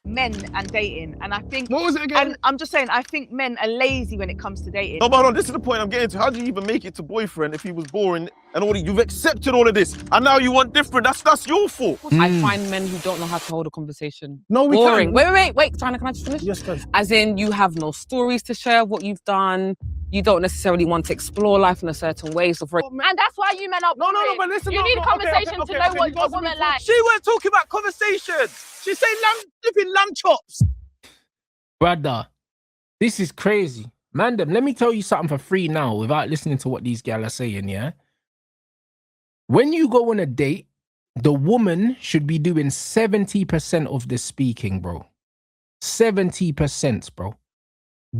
men and dating, and I think. What was it again? And I'm just saying, I think men are lazy when it comes to dating. No, but hold on, this is the point I'm getting to. How do you even make it to boyfriend if he was boring and all? You've accepted all of this, and now you want different. That's your fault. I find men who don't know how to hold a conversation No, we boring. can't. Wait, China, can I just finish? Yes, please. As in, you have no stories to share of what you've done. You don't necessarily want to explore life in a certain way. So And that's why you men are No, boring. but listen. You need conversation to know what a woman likes. She weren't talking about conversation. She's saying flipping lamb chops. Brother, this is crazy. Mandem, let me tell you something for free now without listening to what these gals are saying, yeah? When you go on a date, the woman should be doing 70% of the speaking, bro. 70%, bro.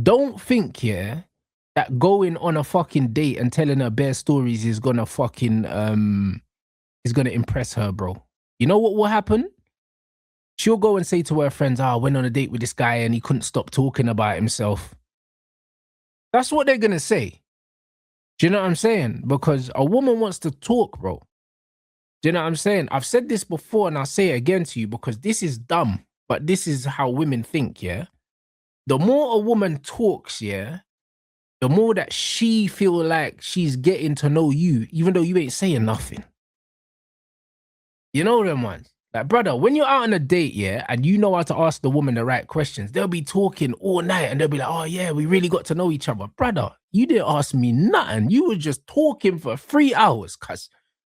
Don't think, yeah, that going on a fucking date and telling her bare stories is gonna fucking, is gonna impress her, bro. You know what will happen? She'll go and say to her friends, I went on a date with this guy and he couldn't stop talking about himself. That's what they're gonna say. Do you know what I'm saying? Because a woman wants to talk, bro. Do you know what I'm saying? I've said this before and I'll say it again to you because this is dumb, but this is how women think, yeah? The more a woman talks, yeah, the more that she feel like she's getting to know you, even though you ain't saying nothing. You know them ones? Like, brother, when you're out on a date, yeah, and you know how to ask the woman the right questions, they'll be talking all night and they'll be like, oh yeah, we really got to know each other. Brother, you didn't ask me nothing. You were just talking for 3 hours, cuz.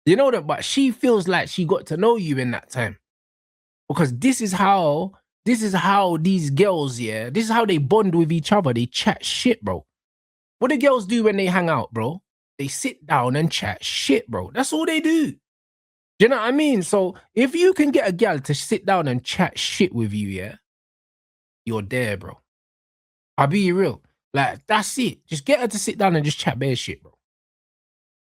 You know that, but she feels like she got to know you in that time. Because this is how these girls, yeah, this is how they bond with each other. They chat shit, bro. What do girls do when they hang out, bro? They sit down and chat shit, bro. That's all they do. Do you know what I mean? So if you can get a gal to sit down and chat shit with you, yeah, you're there, bro. I'll be real. Like, that's it. Just get her to sit down and just chat bare shit, bro.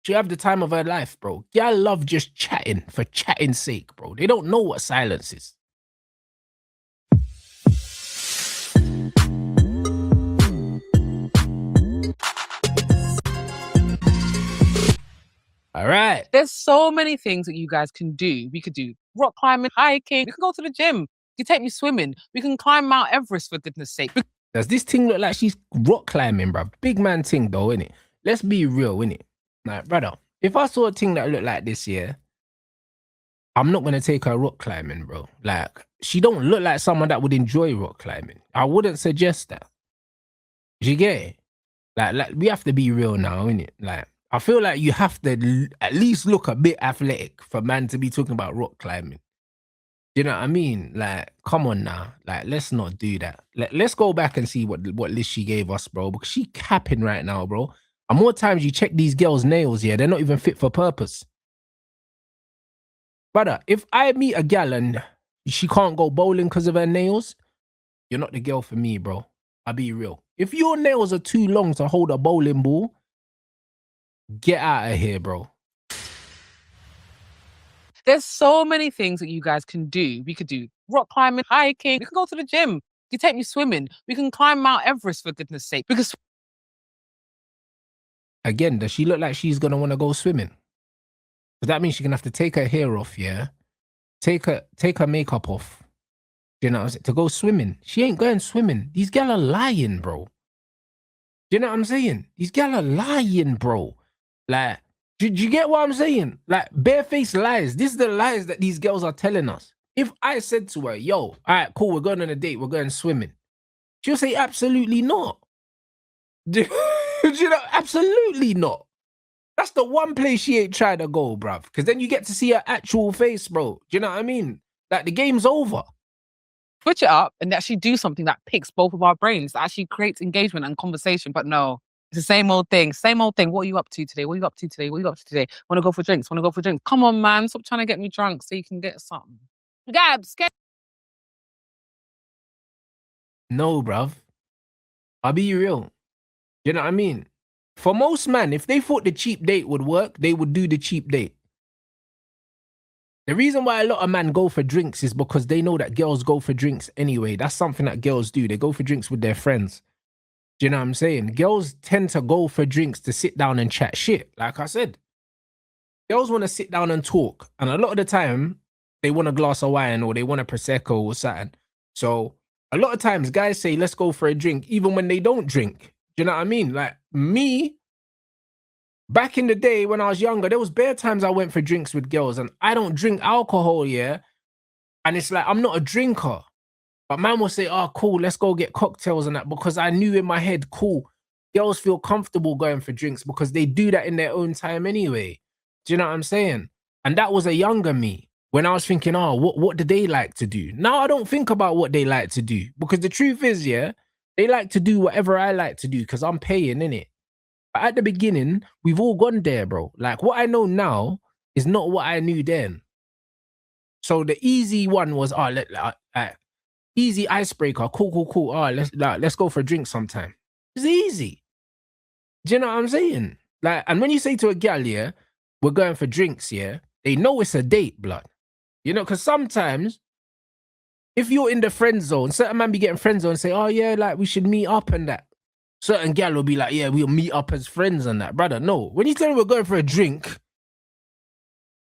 She have the time of her life, bro. Gal love just chatting for chatting's sake, bro. They don't know what silence is. All right. There's so many things that you guys can do. We could do rock climbing, hiking. We can go to the gym. You take me swimming. We can climb Mount Everest, for goodness sake. Does this thing look like she's rock climbing, bro? Big man thing, though, innit? Let's be real, innit? Like, brother, if I saw a thing that looked like this, yeah, I'm not going to take her rock climbing, bro. Like, she don't look like someone that would enjoy rock climbing. I wouldn't suggest that. You get it? Like we have to be real now, innit? Like, I feel like you have to at least look a bit athletic for man to be talking about rock climbing. You know what I mean? Like, come on now. Like, let's not do that. Let's go back and see what list she gave us, bro. Because she capping right now, bro. And more times you check these girls' nails, yeah, they're not even fit for purpose. Brother, if I meet a gal and she can't go bowling because of her nails, you're not the girl for me, bro. I'll be real. If your nails are too long to hold a bowling ball, get out of here, bro. There's so many things that you guys can do. We could do rock climbing, hiking. We can go to the gym. You take me swimming. We can climb Mount Everest, for goodness sake. Because again, does she look like she's gonna want to go swimming? Because that means she's gonna have to take her hair off, yeah? Take her makeup off. You know what I'm saying? To go swimming. She ain't going swimming. These gal are lying, bro. You know what I'm saying? These gal are lying, bro. Like, do you get what I'm saying? Like, barefaced lies. This is the lies that these girls are telling us. If I said to her, yo, all right, cool, we're going on a date, we're going swimming, she'll say, absolutely not. Do you know? Absolutely not. That's the one place she ain't trying to go, bruv. Because then you get to see her actual face, bro. Do you know what I mean? Like, the game's over. switch it up and actually do something that picks both of our brains, that actually creates engagement and conversation. But no, it's the same old thing. Same old thing. What are you up to today? What are you up to today? What are you up to today? Want to go for drinks? Want to go for drinks? Come on, man. Stop trying to get me drunk so you can get something. Gabs, get... No, bruv. I'll be real. You know what I mean? For most men, if they thought the cheap date would work, they would do the cheap date. The reason why a lot of men go for drinks is because they know that girls go for drinks anyway. That's something that girls do. They go for drinks with their friends. Do you know what I'm saying? Girls tend to go for drinks to sit down and chat shit. Like I said, girls want to sit down and talk. And a lot of the time, they want a glass of wine or they want a Prosecco or something. So a lot of times guys say, let's go for a drink, even when they don't drink. Do you know what I mean? Like me, back in the day when I was younger, there was bare times I went for drinks with girls and I don't drink alcohol, yeah? And it's like, I'm not a drinker. But man will say, oh, cool, let's go get cocktails and that, because I knew in my head, cool, girls feel comfortable going for drinks because they do that in their own time anyway. Do you know what I'm saying? And that was a younger me when I was thinking, oh, what do they like to do? Now I don't think about what they like to do, because the truth is, yeah, they like to do whatever I like to do because I'm paying, innit? But at the beginning, we've all gone there, bro. Like what I know now is not what I knew then. So the easy one was, easy icebreaker, cool. Oh, let's go for a drink sometime. It's easy. Do you know what I'm saying? Like, and when you say to a gal, yeah, we're going for drinks, yeah, they know it's a date, blood. You know, because sometimes if you're in the friend zone, certain man be getting friend zone and say, oh yeah, like we should meet up and that. Certain gal will be like, yeah, we'll meet up as friends and that. Brother, no. When you tell them we're going for a drink,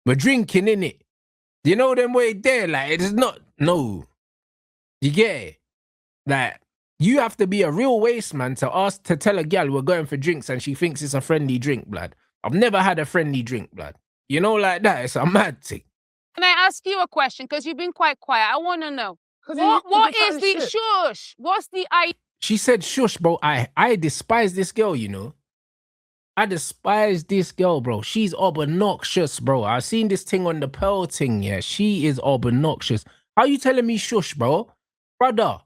we're drinking, innit? You know them way there, like it's not, no. You get it? Like, you have to be a real waste man to tell a gal we're going for drinks and she thinks it's a friendly drink, blood. I've never had a friendly drink, blood. You know, like that, it's a mad thing. Can I ask you a question? Because you've been quite quiet. I want to know. What is the shush? What's the She said shush, bro. I despise this girl, you know. I despise this girl, bro. She's obnoxious, bro. I've seen this thing on the Pearl thing, yeah. She is obnoxious. How you telling me shush, bro? Brother,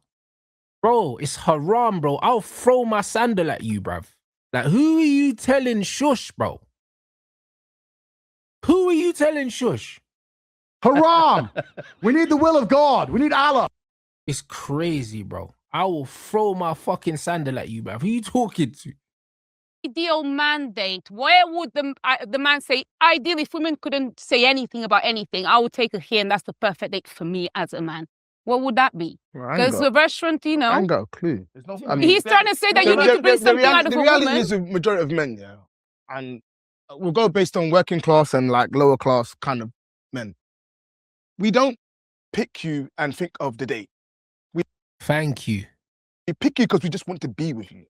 bro, it's haram, bro. I'll throw my sandal at you, bruv. Like, who are you telling shush, bro? Who are you telling shush? Haram. We need the will of God. We need Allah. It's crazy, bro. I will throw my fucking sandal at you, bruv. Who you talking to? ideal mandate? Where would the man say, ideally, if women couldn't say anything about anything, I would take her here and that's the perfect date for me as a man? What would that be? Because the restaurant, you know. I ain't got a clue. I mean, He's trying to say that you need to bring something out of a woman. The reality is the majority of men, yeah, and we'll go based on working class and like lower class kind of men. We don't pick you and think of the date. Thank you. We pick you because we just want to be with you.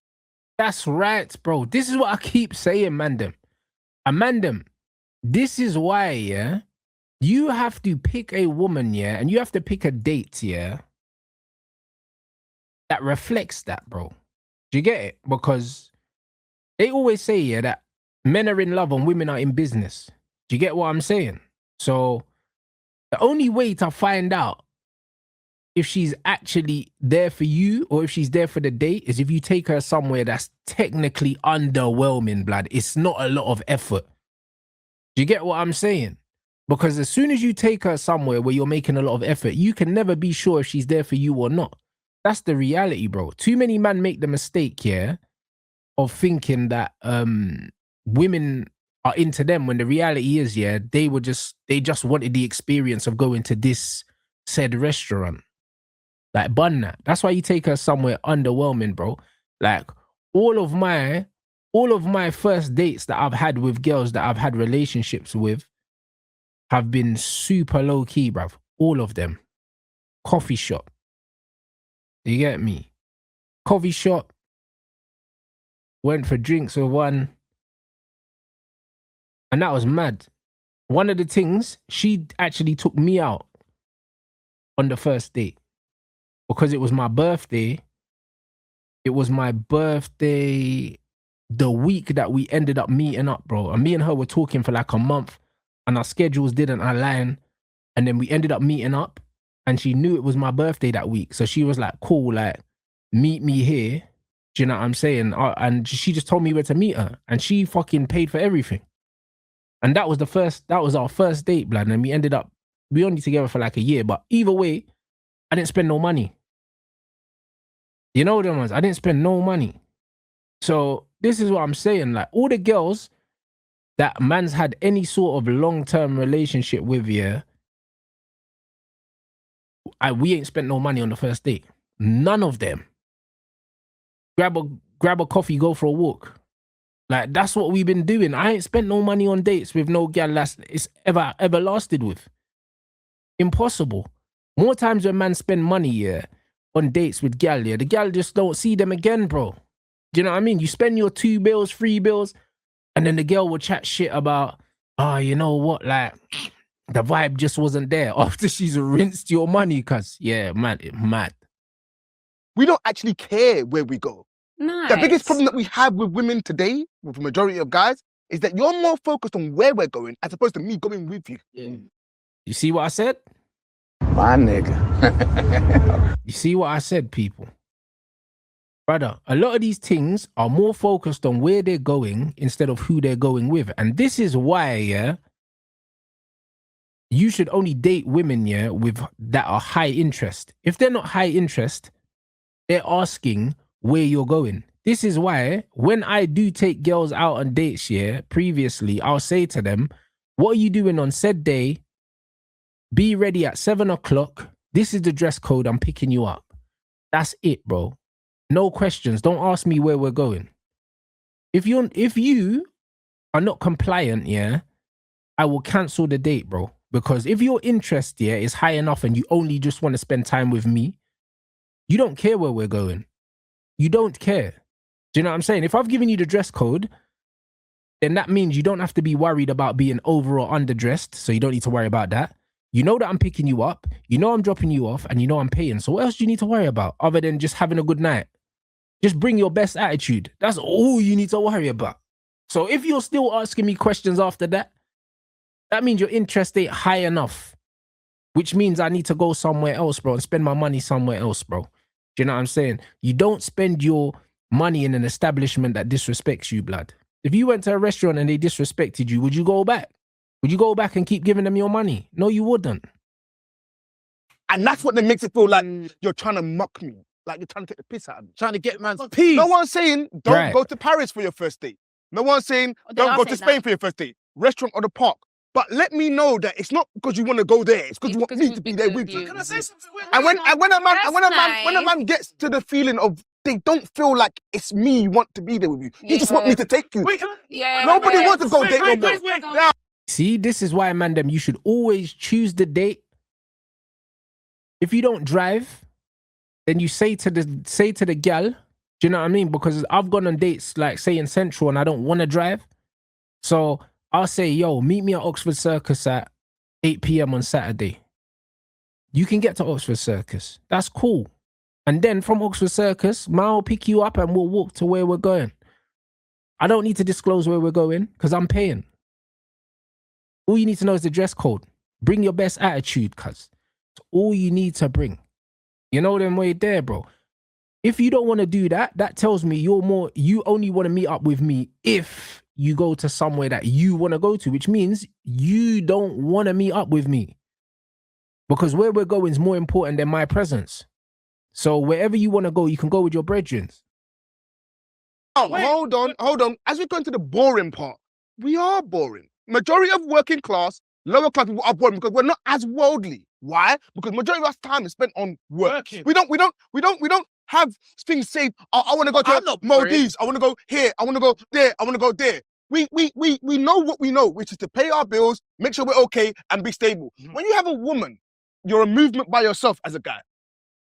That's right, bro. This is what I keep saying, Mandem. Amandem, this is why, yeah, you have to pick a woman, yeah, and you have to pick a date, yeah, that reflects that, bro. Do you get it? Because they always say, yeah, that men are in love and women are in business. Do you get what I'm saying? So the only way to find out if she's actually there for you or if she's there for the date is if you take her somewhere that's technically underwhelming, blood. It's not a lot of effort. Do you get what I'm saying? Because as soon as you take her somewhere where you're making a lot of effort, you can never be sure if she's there for you or not. That's the reality, bro. Too many men make the mistake, yeah, of thinking that women are into them when the reality is, yeah, they just wanted the experience of going to this said restaurant. Like, bun that. That's why you take her somewhere underwhelming, bro. Like, all of my first dates that I've had with girls that I've had relationships with have been super low key, bruv. All of them. Coffee shop. You get me? Coffee shop. Went for drinks with one. And that was mad. One of the things, she actually took me out on the first date. Because it was my birthday. It was my birthday the week that we ended up meeting up, bro. And me and her were talking for like a month. And our schedules didn't align. And then we ended up meeting up. And she knew it was my birthday that week. So she was like, cool, like, meet me here. Do you know what I'm saying? And she just told me where to meet her. And she fucking paid for everything. And that was our first date, blood. And we only together for like a year. But either way, I didn't spend no money. You know them ones? I didn't spend no money. So this is what I'm saying. Like, all the girls that man's had any sort of long-term relationship with, yeah, we ain't spent no money on the first date. None of them. Grab a coffee, go for a walk. Like, that's what we've been doing. I ain't spent no money on dates with no gal it's ever lasted with. Impossible. More times when man spend money, yeah, on dates with gal, yeah, the gal just don't see them again, bro. Do you know what I mean? You spend your 2 bills, 3 bills, and then the girl will chat shit about, oh, you know what, like, the vibe just wasn't there after she's rinsed your money, cuz. Yeah, man, mad. We don't actually care where we go. Nice. The biggest problem that we have with women today, with the majority of guys, is that you're more focused on where we're going as opposed to me going with you. You see what I said? My nigga. You see what I said, people? Brother, a lot of these things are more focused on where they're going instead of who they're going with. And this is why, yeah, you should only date women, yeah, with that are high interest. If they're not high interest, they're asking where you're going. This is why when I do take girls out on dates, yeah, previously, I'll say to them, what are you doing on said day? Be ready at 7 o'clock. This is the dress code. I'm picking you up. That's it, bro. No questions. Don't ask me where we're going. If you are not compliant, yeah, I will cancel the date, bro. Because if your interest, yeah, is high enough and you only just want to spend time with me, you don't care where we're going. You don't care. Do you know what I'm saying? If I've given you the dress code, then that means you don't have to be worried about being over or underdressed. So you don't need to worry about that. You know that I'm picking you up. You know I'm dropping you off, and you know I'm paying. So what else do you need to worry about other than just having a good night? Just bring your best attitude. That's all you need to worry about. So if you're still asking me questions after that, that means your interest ain't high enough, which means I need to go somewhere else, bro, and spend my money somewhere else, bro. Do you know what I'm saying? You don't spend your money in an establishment that disrespects you, blood. If you went to a restaurant and they disrespected you, would you go back? Would you go back and keep giving them your money? No, you wouldn't. And that's what makes it feel like you're trying to mock me. Like you're trying to take the piss out of me. Trying to get man's peace. No one's saying don't go to Paris for your first date. No one's saying don't go to Spain for your first date. Restaurant or the park. But let me know that it's not because you want to go there. It's because you want me to be there with you. Can I say something? And when a man gets to the feeling of they don't feel like it's me want to be there with you. You just want me to take you. Nobody wants to go date no more. See, this is why, man, you should always choose the date. If you don't drive, then you say to the gal, do you know what I mean? Because I've gone on dates, like say in Central, and I don't want to drive. So I'll say, yo, meet me at Oxford Circus at 8 p.m. on Saturday. You can get to Oxford Circus. That's cool. And then from Oxford Circus, I'll pick you up and we'll walk to where we're going. I don't need to disclose where we're going because I'm paying. All you need to know is the dress code. Bring your best attitude, cuz. It's all you need to bring. You know them way there, bro. If you don't want to do that, that tells me you only want to meet up with me if you go to somewhere that you want to go to, which means you don't want to meet up with me. Because where we're going is more important than my presence. So wherever you want to go, you can go with your brethren. Oh, hold on. As we go into the boring part, we are boring. Majority of working class, lower class people are boring because we're not as worldly. Why? Because majority of our time is spent on work. We don't have things say, oh, I want to go to Maldives, I want to go here, I want to go there, I want to go there. We know what we know, which is to pay our bills, make sure we're okay, and be stable. When you have a woman, you're a movement by yourself as a guy,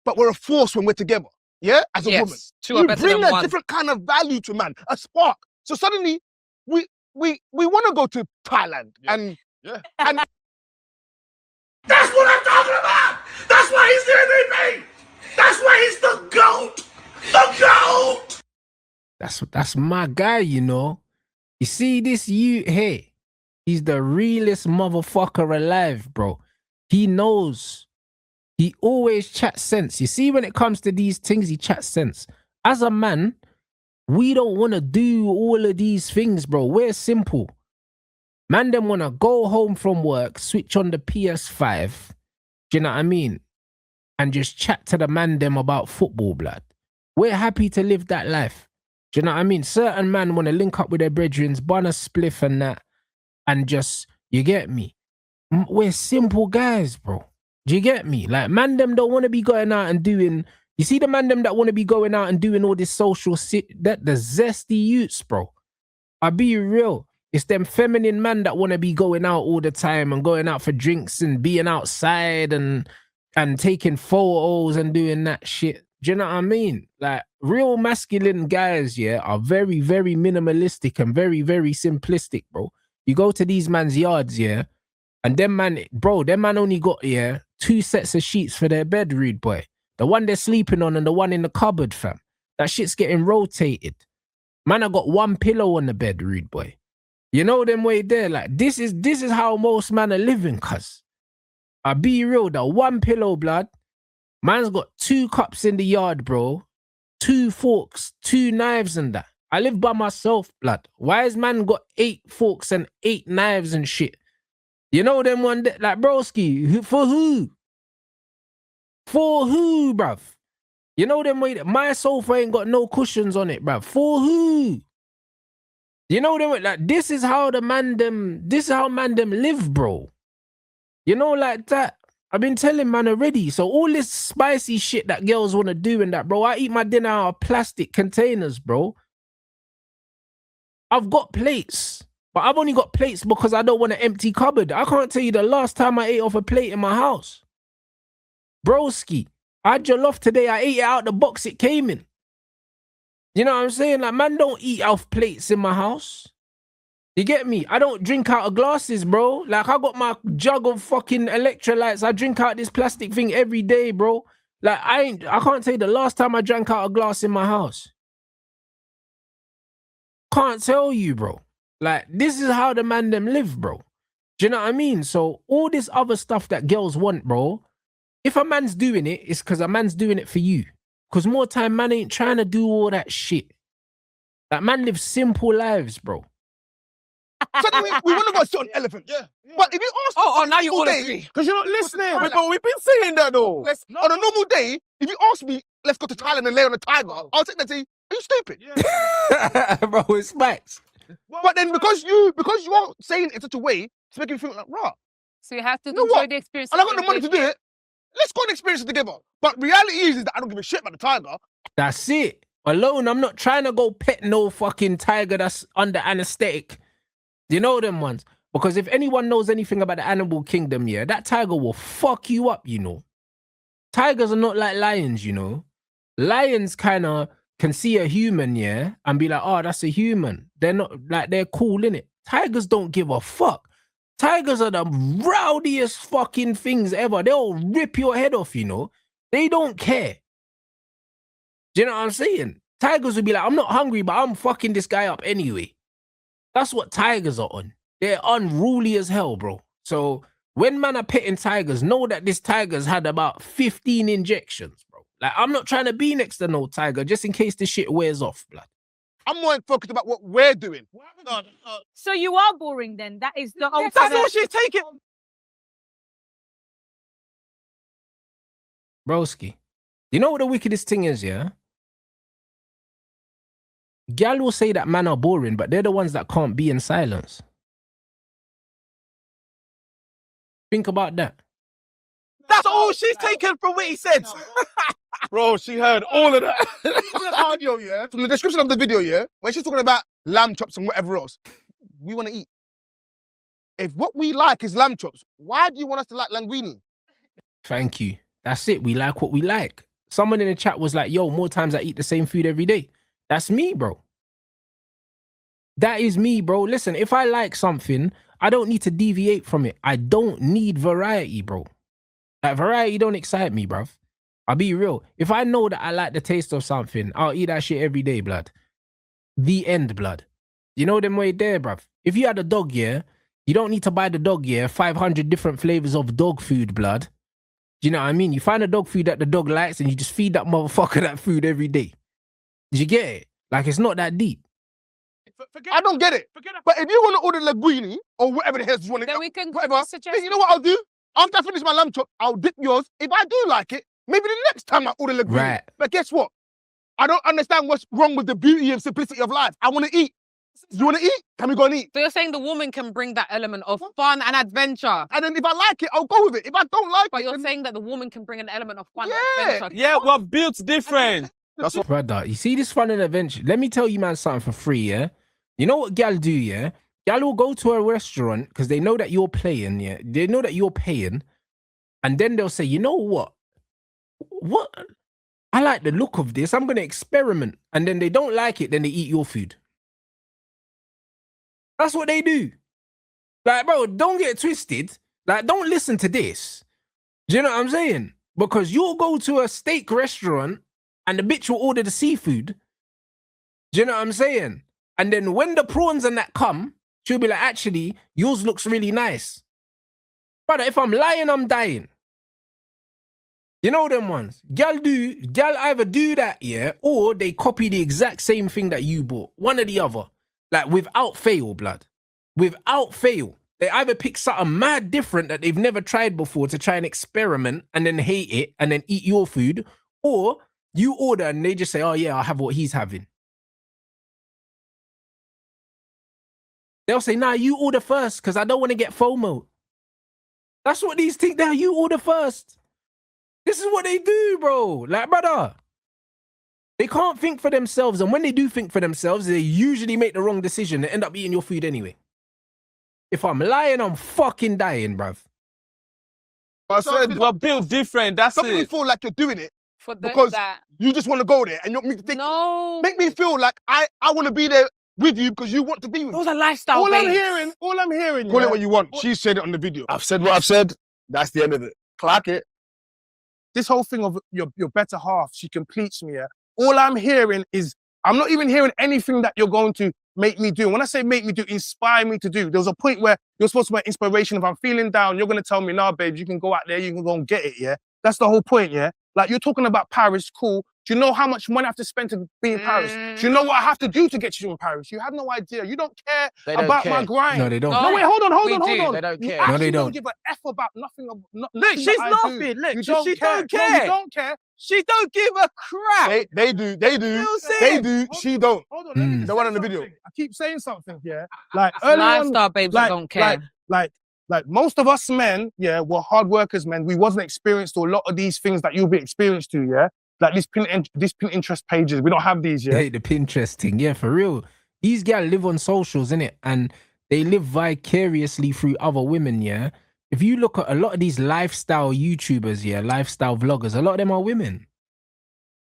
but we're a force when we're together. Yeah, as a woman, you bring a different kind of value to man, a spark. So suddenly, we want to go to Thailand and that's what I'm talking about. That's why he's the MVP. That's why he's the GOAT. The GOAT. That's my guy, you know. You see this hey, he's the realest motherfucker alive, bro. He knows. He always chats sense. You see, when it comes to these things, he chats sense. As a man, we don't want to do all of these things, bro. We're simple. Man, them want to go home from work, switch on the PS5, do you know what I mean? And just chat to the man them about football, blood. We're happy to live that life. Do you know what I mean? Certain men want to link up with their brethren, bun a spliff and that, and just, you get me? We're simple guys, bro. Do you get me? Like, man them don't want to be going out and doing, you see the man them that want to be going out and doing all this social shit, that the zesty youths, bro. I'll be real. It's them feminine men that want to be going out all the time and going out for drinks and being outside and and taking photos and doing that shit. Do you know what I mean? Like real masculine guys, yeah, are very, very minimalistic and very, very simplistic, bro. You go to these man's yards, yeah, and them man only got, yeah, 2 sets of sheets for their bed, rude boy. The one they're sleeping on and the one in the cupboard, fam. That shit's getting rotated. Man, I got 1 pillow on the bed, rude boy. You know them way there. Like this is how most men are living, cuz. I be real, the 1 pillow, blood. Man's got 2 cups in the yard, bro. 2 forks, 2 knives and that. I live by myself, blood. Why has man got 8 forks and 8 knives and shit? You know them one that, like, broski, for who? For who, bruv? You know them way that my sofa ain't got no cushions on it, bruv. For who? You know them way, like, this is how man them live, bro. You know, like that. I've been telling man already. So all this spicy shit that girls want to do and that, bro, I eat my dinner out of plastic containers, bro. I've got plates, but I've only got plates because I don't want an empty cupboard. I can't tell you the last time I ate off a plate in my house. Broski, I had jollof today. I ate it out the box it came in. You know what I'm saying? Like, man, don't eat off plates in my house. You get me? I don't drink out of glasses, bro. Like, I got my jug of fucking electrolytes. I drink out this plastic thing every day, bro. Like, I can't tell you the last time I drank out a glass in my house. Can't tell you, bro. Like, this is how the man them live, bro. Do you know what I mean? So all this other stuff that girls want, bro, if a man's doing it, it's because a man's doing it for you. Because more time, man ain't trying to do all that shit. That man lives simple lives, bro. So we want to go sit on the elephant. Yeah. But if you ask now you all day, agree. because you're not listening. But we've been saying that though. On a normal day, if you ask me, let's go to Thailand and lay on a tiger, I'll take that and say, are you stupid? Yeah. Bro, it's facts. But then because you are saying it in such a way to make you feel like, rah. So you have to enjoy the experience. And I got the money to do it. Let's go and experience it together. But reality is that I don't give a shit about the tiger. That's it. Alone, I'm not trying to go pet no fucking tiger that's under anesthetic. You know them ones? Because if anyone knows anything about the animal kingdom, yeah, that tiger will fuck you up, you know. Tigers are not like lions, you know. Lions kind of can see a human, yeah, and be like, oh, that's a human. They're not, like, they're cool, innit? Tigers don't give a fuck. Tigers are the rowdiest fucking things ever. They'll rip your head off, you know. They don't care. Do you know what I'm saying? Tigers will be like, I'm not hungry, but I'm fucking this guy up anyway. That's what tigers are on. They're unruly as hell, bro. So when man are petting tigers, know that this tiger's had about 15 injections, bro. Like, I'm not trying to be next to no tiger just in case this shit wears off, blood. I'm more focused about what we're doing. So you are boring then? That is the whole That's all she's taking. Broski, you know what the wickedest thing is, yeah? Gal will say that man are boring, but they're the ones that can't be in silence. Think about that. That's all she's taken from what he said. Bro, she heard all of that. Audio, yeah. From the description of the video, yeah, when she's talking about lamb chops and whatever else, we want to eat. If what we like is lamb chops, why do you want us to like linguine? Thank you. That's it. We like what we like. Someone in the chat was like, yo, more times I eat the same food every day. That's me, bro. That is me, bro. Listen, if I like something, I don't need to deviate from it. I don't need variety, bro. Like, variety don't excite me, bruv. I'll be real. If I know that I like the taste of something, I'll eat that shit every day, blood. The end, blood. You know them way there, bruv. If you had a dog, yeah, you don't need to buy the dog, yeah, 500 different flavors of dog food, blood. Do you know what I mean? You find a dog food that the dog likes and you just feed that motherfucker that food every day. Did you get it? Like, it's not that deep. I don't get it. But if you want to order linguine or whatever the hell you want to, then we can whatever. suggest. You know what I'll do? After I finish my lamb chop, I'll dip yours. If I do like it, maybe the next time I order linguine. Right. But guess what? I don't understand what's wrong with the beauty and simplicity of life. I want to eat. You want to eat? Can we go and eat? So you're saying the woman can bring that element of fun and adventure. And then if I like it, I'll go with it. If I don't like But it, you're then... saying that the woman can bring an element of fun Yeah. and adventure. Yeah, we're built different. That's what... Brother, you see this fun and adventure? Let me tell you, man, something for free, yeah? You know what gal do, yeah? Gal will go to a restaurant because they know that you're playing, yeah? They know that you're paying. And then they'll say, you know what? What? I like the look of this. I'm going to experiment. And then they don't like it. Then they eat your food. That's what they do. Like, bro, don't get twisted. Like, don't listen to this. Do you know what I'm saying? Because you'll go to a steak restaurant and the bitch will order the seafood. Do you know what I'm saying? And then when the prawns and that come, she'll be like, actually, yours looks really nice. Brother, if I'm lying, I'm dying. You know them ones. Gal either do that, yeah, or they copy the exact same thing that you bought. One or the other. Like, without fail, blood. Without fail. They either pick something mad different that they've never tried before to try and experiment and then hate it and then eat your food, or you order and they just say, oh yeah, I'll have what he's having. They'll say, nah, you order first because I don't want to get FOMO. That's what these think now. You order first. This is what they do, bro. Like, brother, they can't think for themselves. And when they do think for themselves, they usually make the wrong decision and end up eating your food anyway. If I'm lying, I'm fucking dying, bruv. I said, We're built different. That's don't make me it. feel like you're doing it For because that. you just want to go there and you want me to think. No. Make me feel like I want to be there with you because you want to be with me. Those are lifestyle All I'm babes. hearing, call it what you want. She said it on the video. I've said what I've said. That's the end of it. Clack it. This whole thing of your better half, she completes me. Yeah. All I'm hearing is, I'm not even hearing anything that you're going to make me do. And when I say make me do, inspire me to do. There was a point where you're supposed to be inspiration. If I'm feeling down, you're going to tell me, nah, babe, you can go out there, you can go and get it, yeah? That's the whole point, yeah? Like, you're talking about Paris, cool. Do you know how much money I have to spend to be in Paris? Do you know what I have to do to get you in Paris? You have no idea. You don't care about my grind. No, they don't. No, wait, hold on. They don't You care. actually No, they don't don't. give a F about nothing. Look, nothing she's that I do. laughing. Look, You she don't care. No, you don't care. She don't give a crap. They do. You'll see They it. do. She don't. Hold on, let me just The say one on the video. something. I keep saying something, yeah. Like earlier on, Lifestyle babes that don't care. like most of us men, yeah, were hard workers, men. We wasn't experienced to a lot of these things that you'll be experienced to, yeah. Like these Pinterest pages, we don't have these, yeah. Hey, the Pinterest thing, yeah, for real. These guys live on socials, innit? And they live vicariously through other women, yeah. If you look at a lot of these lifestyle YouTubers, yeah, lifestyle vloggers, a lot of them are women.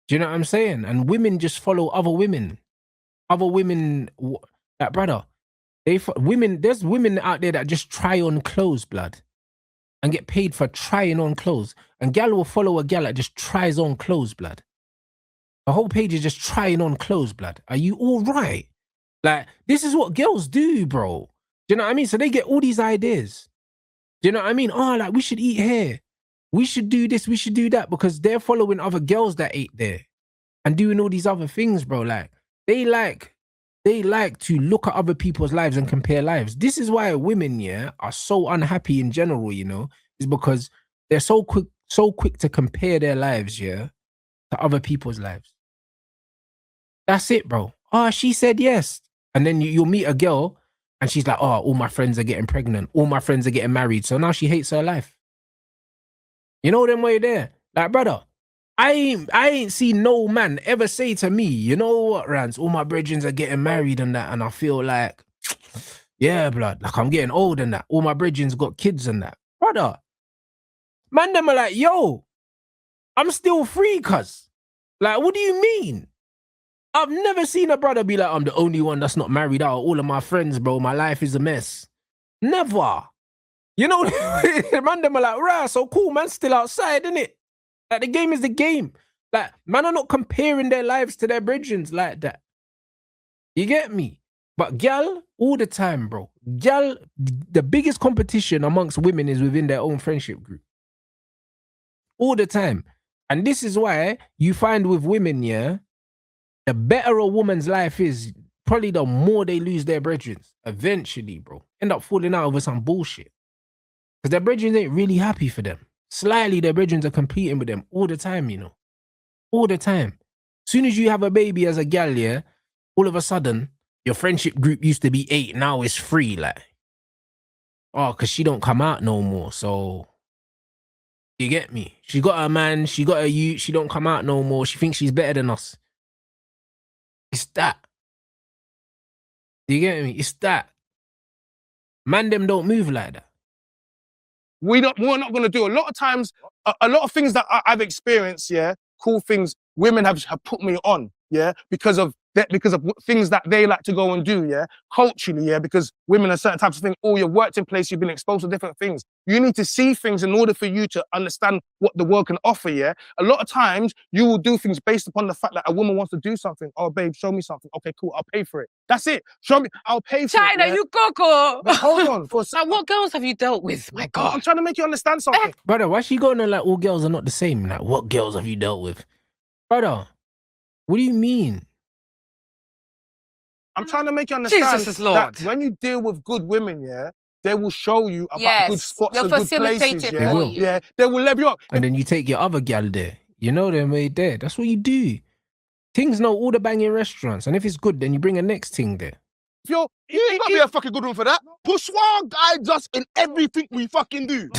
Do you know what I'm saying? And women just follow other women. Other women, like, brother, there's women out there that just try on clothes, blood, and get paid for trying on clothes. And gal will follow a gal that just tries on clothes, blood. The whole page is just trying on clothes, blood. Are you all right? Like, this is what girls do, bro. Do you know what I mean? So they get all these ideas. Do you know what I mean? Oh, like, we should eat here. We should do this. We should do that, because they're following other girls that ate there and doing all these other things, bro. Like, they like to look at other people's lives and compare lives. This is why women, yeah, are so unhappy in general, you know, is because they're so quick to compare their lives, yeah, to other people's lives. That's it, bro. Oh, she said yes. And then you'll meet a girl and she's like, oh, all my friends are getting pregnant. All my friends are getting married. So now she hates her life. You know them way there. Like, brother, I ain't seen no man ever say to me, you know what, Rants, all my brethren are getting married and that, and I feel like, yeah, blood, like I'm getting old and that. All my brethren's got kids and that. Brother, man, them are like, yo, I'm still free, cuz. Like, what do you mean? I've never seen a brother be like, I'm the only one that's not married out. All of my friends, bro, my life is a mess. Never. You know, man, them are like, rah, so cool, man, still outside, innit? Like, the game is the game. Like, man are not comparing their lives to their brethren like that. You get me? But gal, all the time, bro. Gal, the biggest competition amongst women is within their own friendship group. All the time. And this is why you find with women, yeah, the better a woman's life is, probably the more they lose their brethren. Eventually, bro. End up falling out over some bullshit. Because their brethren ain't really happy for them. Slightly, their brethren are competing with them all the time, you know. All the time. As soon as you have a baby as a gal, yeah, all of a sudden, your friendship group used to be 8, now it's 3, like. Oh, because she don't come out no more, so... You get me? She got a man, she got a youth, she don't come out no more, she thinks she's better than us. It's that. You get me? It's that. Man, them don't move like that. we're not going to do. A lot of times, a lot of things that I've experienced, yeah, cool things women have put me on, yeah, because of things that they like to go and do, yeah, culturally, yeah, because women are certain types of things. Oh, you've worked in place, you've been exposed to different things. You need to see things in order for you to understand what the world can offer, yeah. A lot of times, you will do things based upon the fact that a woman wants to do something. Oh, babe, show me something. Okay, cool, I'll pay for it. That's it. Show me, I'll pay for China, it. Yeah? you coco. But hold on. Like, what girls have you dealt with? My I'm God. trying to make you understand something. Brother, why she going on like all girls are not the same? Like, what girls have you dealt with? Brother, what do you mean? I'm trying to make you understand Jesus is Lord. that when you deal with good women, yeah, they will show you about Yes, good spots they'll and good facilitate places, it yeah. for you. Yeah, they will level you up. And then you take your other gal there. You know them way there. That's what you do. Things know all the banging restaurants. And if it's good, then you bring a next thing there. If you ain't got to be a fucking good one for that. Bourgeois guides us in everything we fucking do.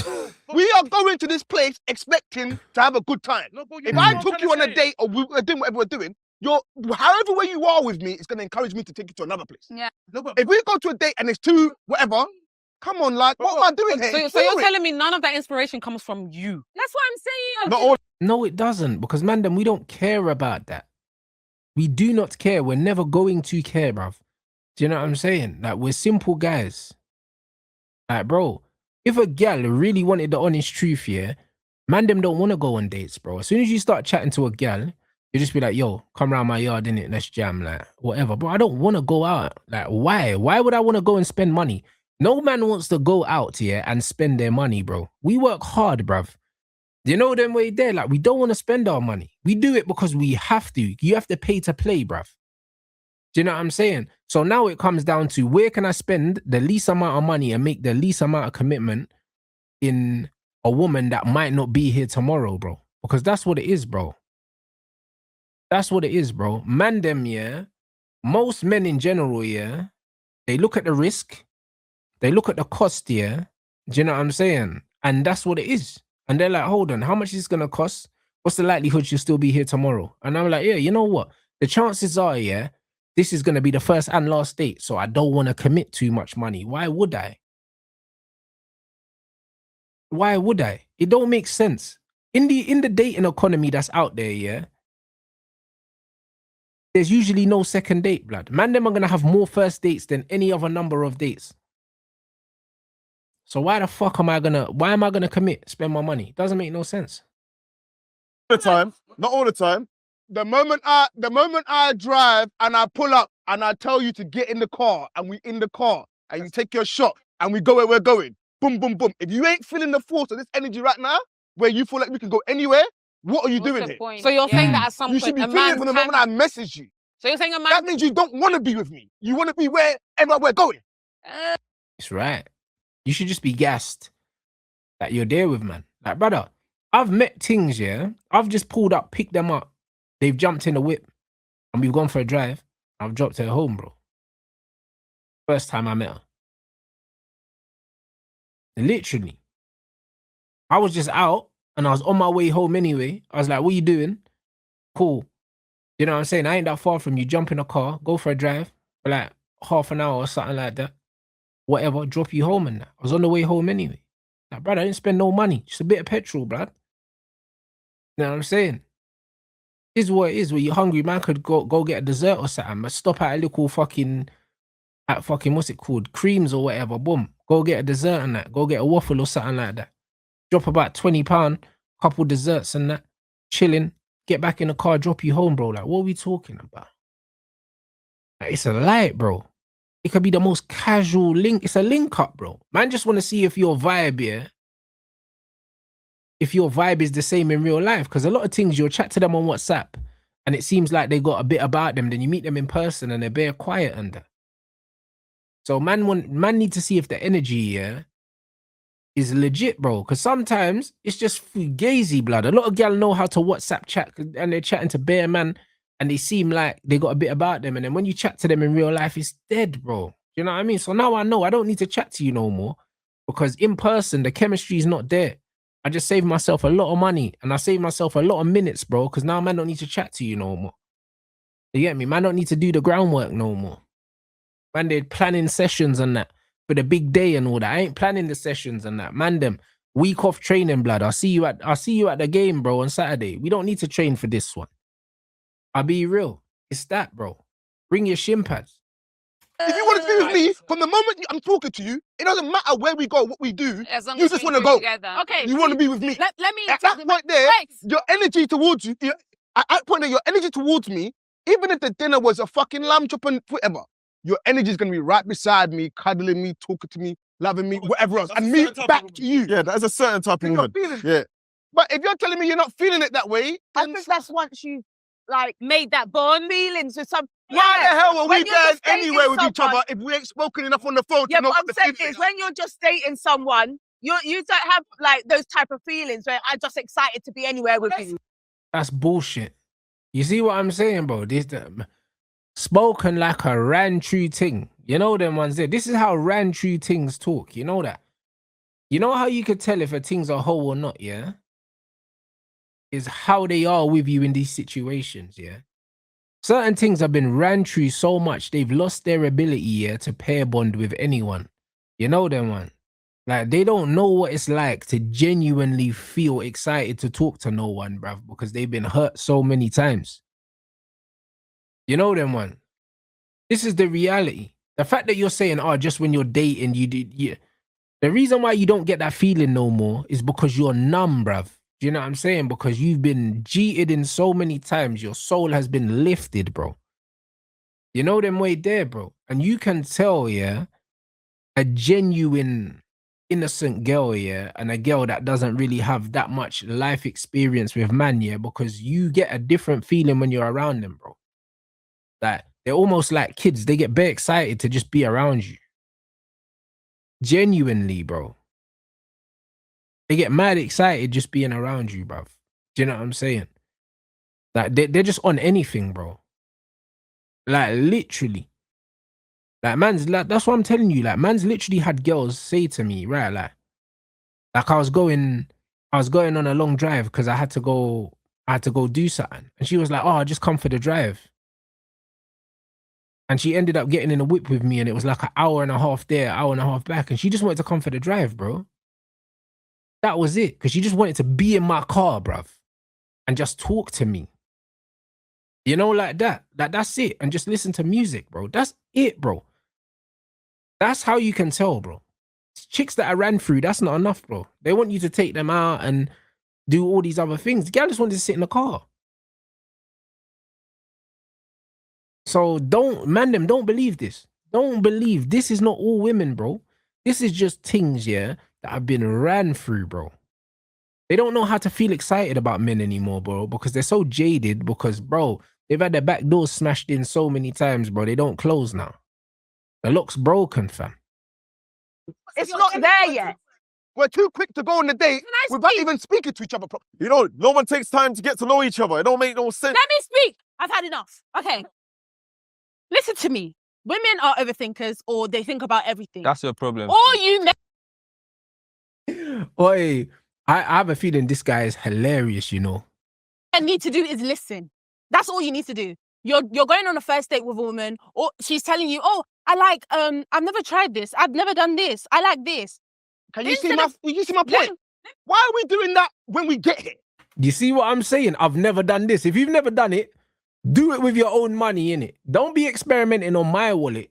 We are going to this place expecting to have a good time. If I took you on a date or we were doing whatever we're doing, however way you are with me, it's going to encourage me to take you to another place. Yeah. If we go to a date and it's too whatever, come on, like, what am I doing here? So you're telling me none of that inspiration comes from you? That's what I'm saying. Not all. No, it doesn't. Because, man, then we don't care about that. We do not care. We're never going to care, bruv. Do you know what I'm saying? Like, we're simple guys. Like, bro, if a gal really wanted the honest truth, yeah, man, them don't want to go on dates, bro. As soon as you start chatting to a gal, you just be like, yo, come around my yard, innit? Let's jam, like, whatever. Bro, I don't want to go out. Like, why? Why would I want to go and spend money? No man wants to go out here and spend their money, bro. We work hard, bruv. You know them way there? Like, we don't want to spend our money. We do it because we have to. You have to pay to play, bruv. Do you know what I'm saying? So now it comes down to where can I spend the least amount of money and make the least amount of commitment in a woman that might not be here tomorrow, bro. Because that's what it is, bro. That's what it is, bro. Man, them, yeah. Most men in general, yeah. They look at the risk. They look at the cost, yeah. Do you know what I'm saying? And that's what it is. And they're like, hold on, how much is this going to cost? What's the likelihood you'll still be here tomorrow? And I'm like, yeah, you know what? The chances are, yeah, this is going to be the first and last date. So I don't want to commit too much money. Why would I? Why would I? It don't make sense. In the dating economy that's out there, yeah, there's usually no second date, blood. Man, them are going to have more first dates than any other number of dates. So why am I gonna commit, spend my money? It doesn't make no sense. All the time, not all the time. The moment I drive and I pull up and I tell you to get in the car and we in the car and you take your shot and we go where we're going, boom, boom, boom. If you ain't feeling the force of this energy right now, where you feel like we can go anywhere, what are you doing here? So you're saying that at some You point should be a feeling it man from the moment I message you. So you're saying a man... That means you don't want to be with me. You want to be wherever we're going. It's right. You should just be gassed that you're there with, man. Like, brother, I've met things, yeah. I've just pulled up, picked them up. They've jumped in the whip and we've gone for a drive. I've dropped her home, bro. First time I met her. Literally. I was just out and I was on my way home anyway. I was like, what you doing? Cool. You know what I'm saying? I ain't that far from you. Jump in a car, go for a drive for like half an hour or something like that. Whatever, drop you home and that. I was on the way home anyway. Like, brother, I didn't spend no money. Just a bit of petrol, bruv. You know what I'm saying? Is what it is. When you're hungry, man could go get a dessert or something, but stop at a little fucking, what's it called? Creams or whatever. Boom. Go get a dessert and that. Go get a waffle or something like that. Drop about £20, couple desserts and that. Chilling. Get back in the car, drop you home, bro. Like, what are we talking about? Like, it's a light, bro. It could be the most casual link. It's a link up, bro. Man just want to see if your vibe, yeah, if your vibe is the same in real life. Because a lot of things, you'll chat to them on WhatsApp and it seems like they got a bit about them. Then you meet them in person and they're bare quiet and that. So man need to see if the energy, yeah, is legit, bro. Because sometimes it's just fugazi, blood. A lot of gal know how to WhatsApp chat and they're chatting to bare man. And they seem like they got a bit about them. And then when you chat to them in real life, it's dead, bro. You know what I mean? So now I know I don't need to chat to you no more. Because in person, the chemistry is not there. I just saved myself a lot of money. And I saved myself a lot of minutes, bro. Because now man don't need to chat to you no more. You get me? Man don't need to do the groundwork no more. Man, they're planning sessions and that for the big day and all that. I ain't planning the sessions and that. Man, them, Week off training, blood. I'll see you at the game, bro, on Saturday. We don't need to train for this one. I'll be real. It's that, bro. Bring your shin pads. If you want to be with me, from the moment I'm talking to you, it doesn't matter where we go, what we do. As long You as just we want to do it go. together. Okay. You want to be with me. Let me At that point there, Rex. your energy towards you, at that point there, your energy towards me, even if the dinner was a fucking lamb chop and whatever, your energy is going to be right beside me, cuddling me, talking to me, loving me, whatever else, and me back to you. Yeah, that's a certain type of woman. Yeah. But if you're telling me you're not feeling it that way, I think that's once you like made that bond feelings with some. why the hell are when we you're just going dating anywhere with each someone- other if we ain't spoken enough on the phone Yeah, to know but what I'm the saying feeling is when you're just dating someone, you don't have like those type of feelings where I'm just excited to be anywhere with you. That's bullshit. You see what I'm saying, bro? This spoken like a ran true thing. You know them ones there. This is how ran true things talk. You know that. You know how you could tell if a thing's a hoe or not, yeah? Is how they are with you in these situations, yeah? Certain things have been ran through so much, they've lost their ability, yeah, to pair bond with anyone. You know them, one. Like, they don't know what it's like to genuinely feel excited to talk to no one, bruv, because they've been hurt so many times. You know them, one. This is the reality. The fact that you're saying, oh, just when you're dating, you did, yeah. The reason why you don't get that feeling no more is because you're numb, bruv. Do you know what I'm saying? Because you've been cheated in so many times, your soul has been lifted, bro. You know them way there, bro. And you can tell, yeah, a genuine, innocent girl, yeah, and a girl that doesn't really have that much life experience with man, yeah, because you get a different feeling when you're around them, bro. Like, they're almost like kids. They get very excited to just be around you. Genuinely, bro. They get mad excited just being around you, bruv. Do you know what I'm saying? Like, they're just on anything, bro. Like, literally. Like, man's, like, that's what I'm telling you. Like, man's literally had girls say to me, right, like I was going on a long drive because I had to go do something. And she was like, oh, I just come for the drive. And she ended up getting in a whip with me, and it was like an hour and a half there, hour and a half back. And she just wanted to come for the drive, bro. That was it. Because she just wanted to be in my car, bruv. And just talk to me. You know, like that. That's it. And just listen to music, bro. That's it, bro. That's how you can tell, bro. Chicks that I ran through, that's not enough, bro. They want you to take them out and do all these other things. The girl just wanted to sit in the car. So don't believe this. Don't believe this is not all women, bro. This is just things, yeah, that have been ran through, bro. They don't know how to feel excited about men anymore, bro, because they're so jaded because, bro, they've had their back doors smashed in so many times, bro. They don't close now. The lock's broken, fam. It's not there yet. We're too quick to go on the date without even speaking to each other properly. You know, no one takes time to get to know each other. It don't make no sense. Let me speak. I've had enough. Okay. Listen to me. Women are overthinkers, or they think about everything. That's your problem. Or you Oi, I have a feeling this guy is hilarious, you know. need to do is listen. That's all you need to do. You're going on a first date with a woman, or she's telling you, oh, I like, I've never tried this. I've never done this. I like this. Can you see my point? Why are we doing that when we get here? You see what I'm saying? I've never done this. If you've never done it, do it with your own money, innit? Don't be experimenting on my wallet.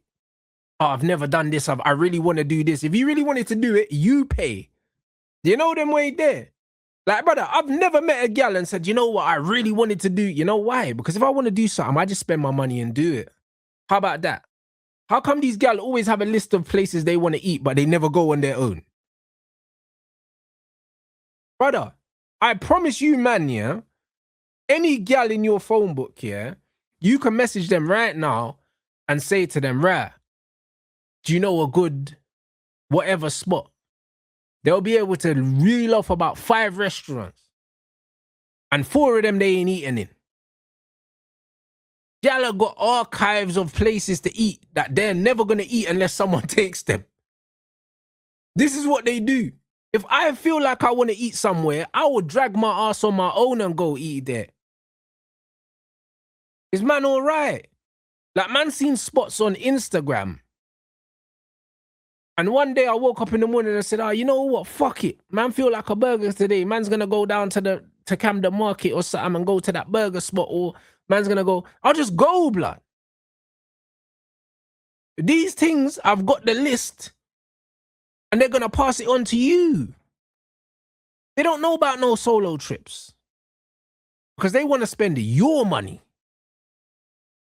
Oh, I've never done this. I really want to do this. If you really wanted to do it, you pay. You know them way there? Like, brother, I've never met a gal and said, you know what, I really wanted to do. You know why? Because if I want to do something, I just spend my money and do it. How about that? How come these gal always have a list of places they want to eat, but they never go on their own? Brother, I promise you, man, yeah, any gal in your phone book, yeah, you can message them right now and say to them, right, do you know a good whatever spot? They'll be able to reel off about 5 restaurants. And 4 of them they ain't eating in. Gal have got archives of places to eat that they're never going to eat unless someone takes them. This is what they do. If I feel like I want to eat somewhere, I will drag my ass on my own and go eat there. Is man all right? Like, man seen spots on Instagram And one day I woke up in the morning and I said, oh, you know what? Fuck it. Man, feel like a burger today. Man's going to go down to Camden Market or something and go to that burger spot, or man's going to go. I'll just go, blood. These things, I've got the list and they're going to pass it on to you. They don't know about no solo trips because they want to spend your money.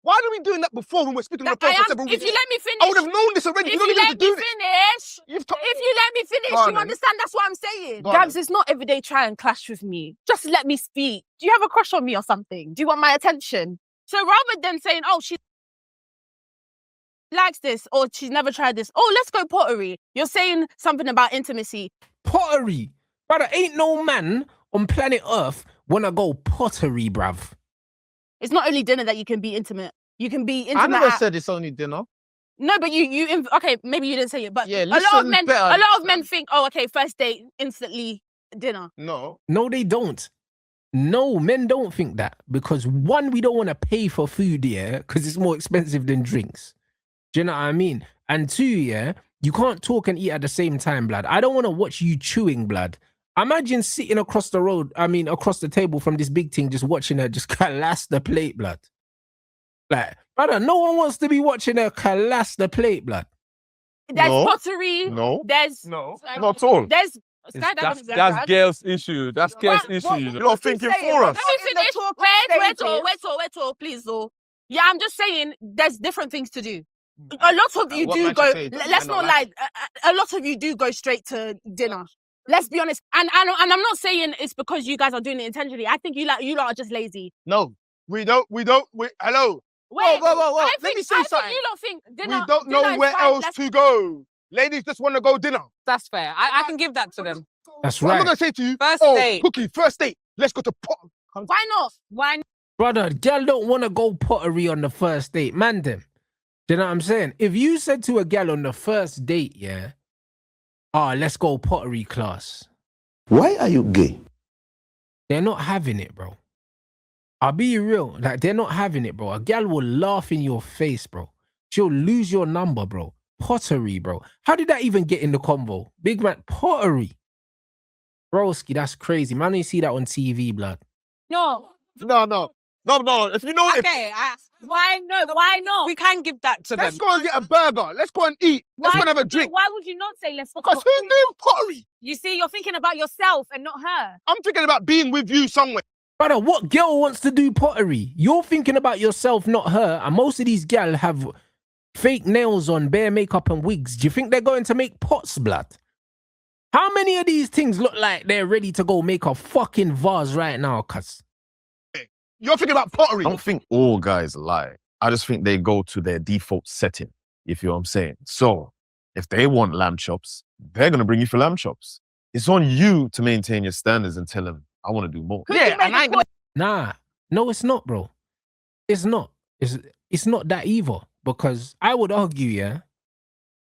Why are we doing that before when we're speaking on the phone for several weeks? If you let me finish, I would have known this already. If You don't you even let have to me do this. finish, if you let me finish, Go on you then. understand? That's what I'm saying. Go on Gabs, then. it's not every day try and clash with me. Just let me speak. Do you have a crush on me or something? Do you want my attention? So rather than saying, oh, she likes this or she's never tried this, oh, let's go pottery. You're saying something about intimacy. Pottery. Brother, ain't no man on planet Earth wanna go pottery, bruv. It's not only dinner that you can be intimate. You can be intimate. I never at- said it's only dinner. No, but okay, maybe you didn't say it, but Yeah, a lot of listen men, better. a lot of men think, oh, okay, first date, instantly dinner. No. No, they don't. No, men don't think that because one, we don't want to pay for food, yeah, because it's more expensive than drinks. Do you know what I mean? And two, yeah, you can't talk and eat at the same time, blood. I don't want to watch you chewing, blood. Imagine sitting across the road, across the table from this big thing, just watching her just collapse the plate, blood. Like, brother, no one wants to be watching her collapse the plate, blood. There's No. pottery. No. There's No. Not at all. There's That's girls' issue. That's girls' issue. You're not thinking for us. Let me finish. Wait, please, though. Yeah, I'm just saying there's different things to do. A lot of you what do man go. should say, Let's man not not lie. A lot of you do go straight to dinner. Let's be honest. And I'm not saying it's because you guys are doing it intentionally. I think you lot are just lazy. No. We don't. Hello. Wait, Whoa. I Let me think, say I think something. you lot think dinner. We don't know dinner is where fine. else Let's- to go. Ladies just want to go dinner. That's fair. I can give that to them. That's So I'm right. not going to say to you, First oh, date. Cookie, first date. Let's go to pot. Why not? Why not? Brother, girl don't want to go pottery on the first date. Man, them. Do you know what I'm saying? If you said to a gal on the first date, yeah, let's go pottery class. Why are you gay? They're not having it, bro. I'll be real. Like, they're not having it, bro. A gal will laugh in your face, bro. She'll lose your number, bro. Pottery, bro. How did that even get in the convo? Big man, pottery. Broski, that's crazy. Man, you see that on TV, blood. No. No. If you know, Okay, Why not? we can give that to Let's them. go and get a burger. Let's go and eat. Let's go and have a drink. Why would you not say let's go? Because who's doing pottery? You see, you're thinking about yourself and not her. I'm thinking about being with you somewhere. Brother, what girl wants to do pottery? You're thinking about yourself, not her. And most of these gal have fake nails on, bare makeup and wigs. Do you think they're going to make pots, blood? How many of these things look like they're ready to go make a fucking vase right now, cuz? You're thinking about pottery. I don't think all guys lie. I just think they go to their default setting, if you know what I'm saying. So, if they want lamb chops, they're going to bring you for lamb chops. It's on you to maintain your standards and tell them, I want to do more. Yeah, and I ain't gonna. Nah, no, it's not, bro. It's not. It's not that either. Because I would argue, yeah,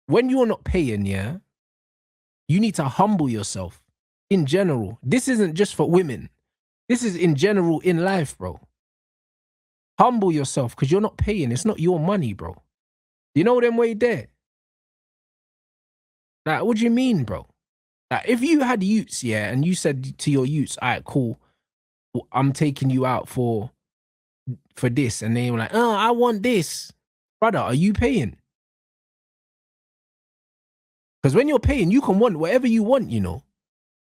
when you're not paying, yeah, you need to humble yourself in general. This isn't just for women. This is in general in life, bro. Humble yourself because you're not paying. It's not your money, bro. You know them way there? Like, what do you mean, bro? Like, if you had youths, yeah, and you said to your youths, all right, cool, I'm taking you out for this, and they were like, oh, I want this. Brother, are you paying? Because when you're paying, you can want whatever you want, you know.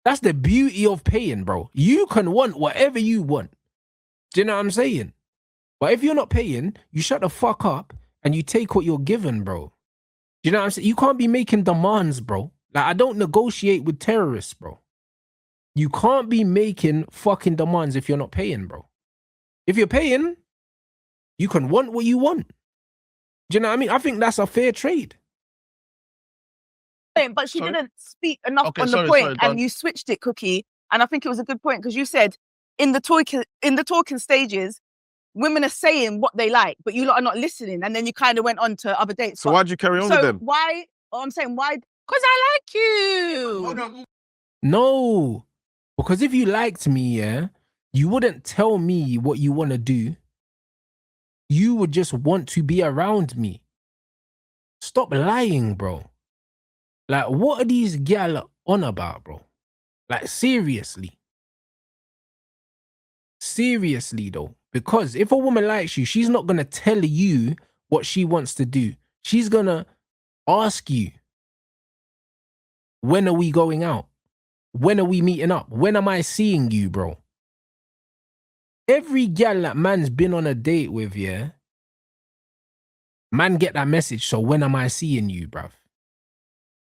That's the beauty of paying, bro. You can want whatever you want. Do you know what I'm saying? But if you're not paying, you shut the fuck up and you take what you're given, bro. Do you know what I'm saying? You can't be making demands, bro. Like, I don't negotiate with terrorists, bro. You can't be making fucking demands if you're not paying, bro. If you're paying, you can want what you want. Do you know what I mean? I think that's a fair trade. But she Sorry? didn't speak enough Okay, on sorry, the point, sorry, go on. and you switched it, Cookie. And I think it was a good point because you said in the talking stages, women are saying what they like, but you lot are not listening, and then you kind of went on to other dates. So why'd you carry on with them? Why? I'm saying why? Because I like you. No. Because if you liked me, yeah, you wouldn't tell me what you want to do. You would just want to be around me. Stop lying, bro. Like, what are these gal on about, bro? Like, seriously. Seriously, though. Because if a woman likes you, she's not going to tell you what she wants to do. She's going to ask you, when are we going out? When are we meeting up? When am I seeing you, bro? Every gal that man's been on a date with, yeah, man get that message. So when am I seeing you, bruv?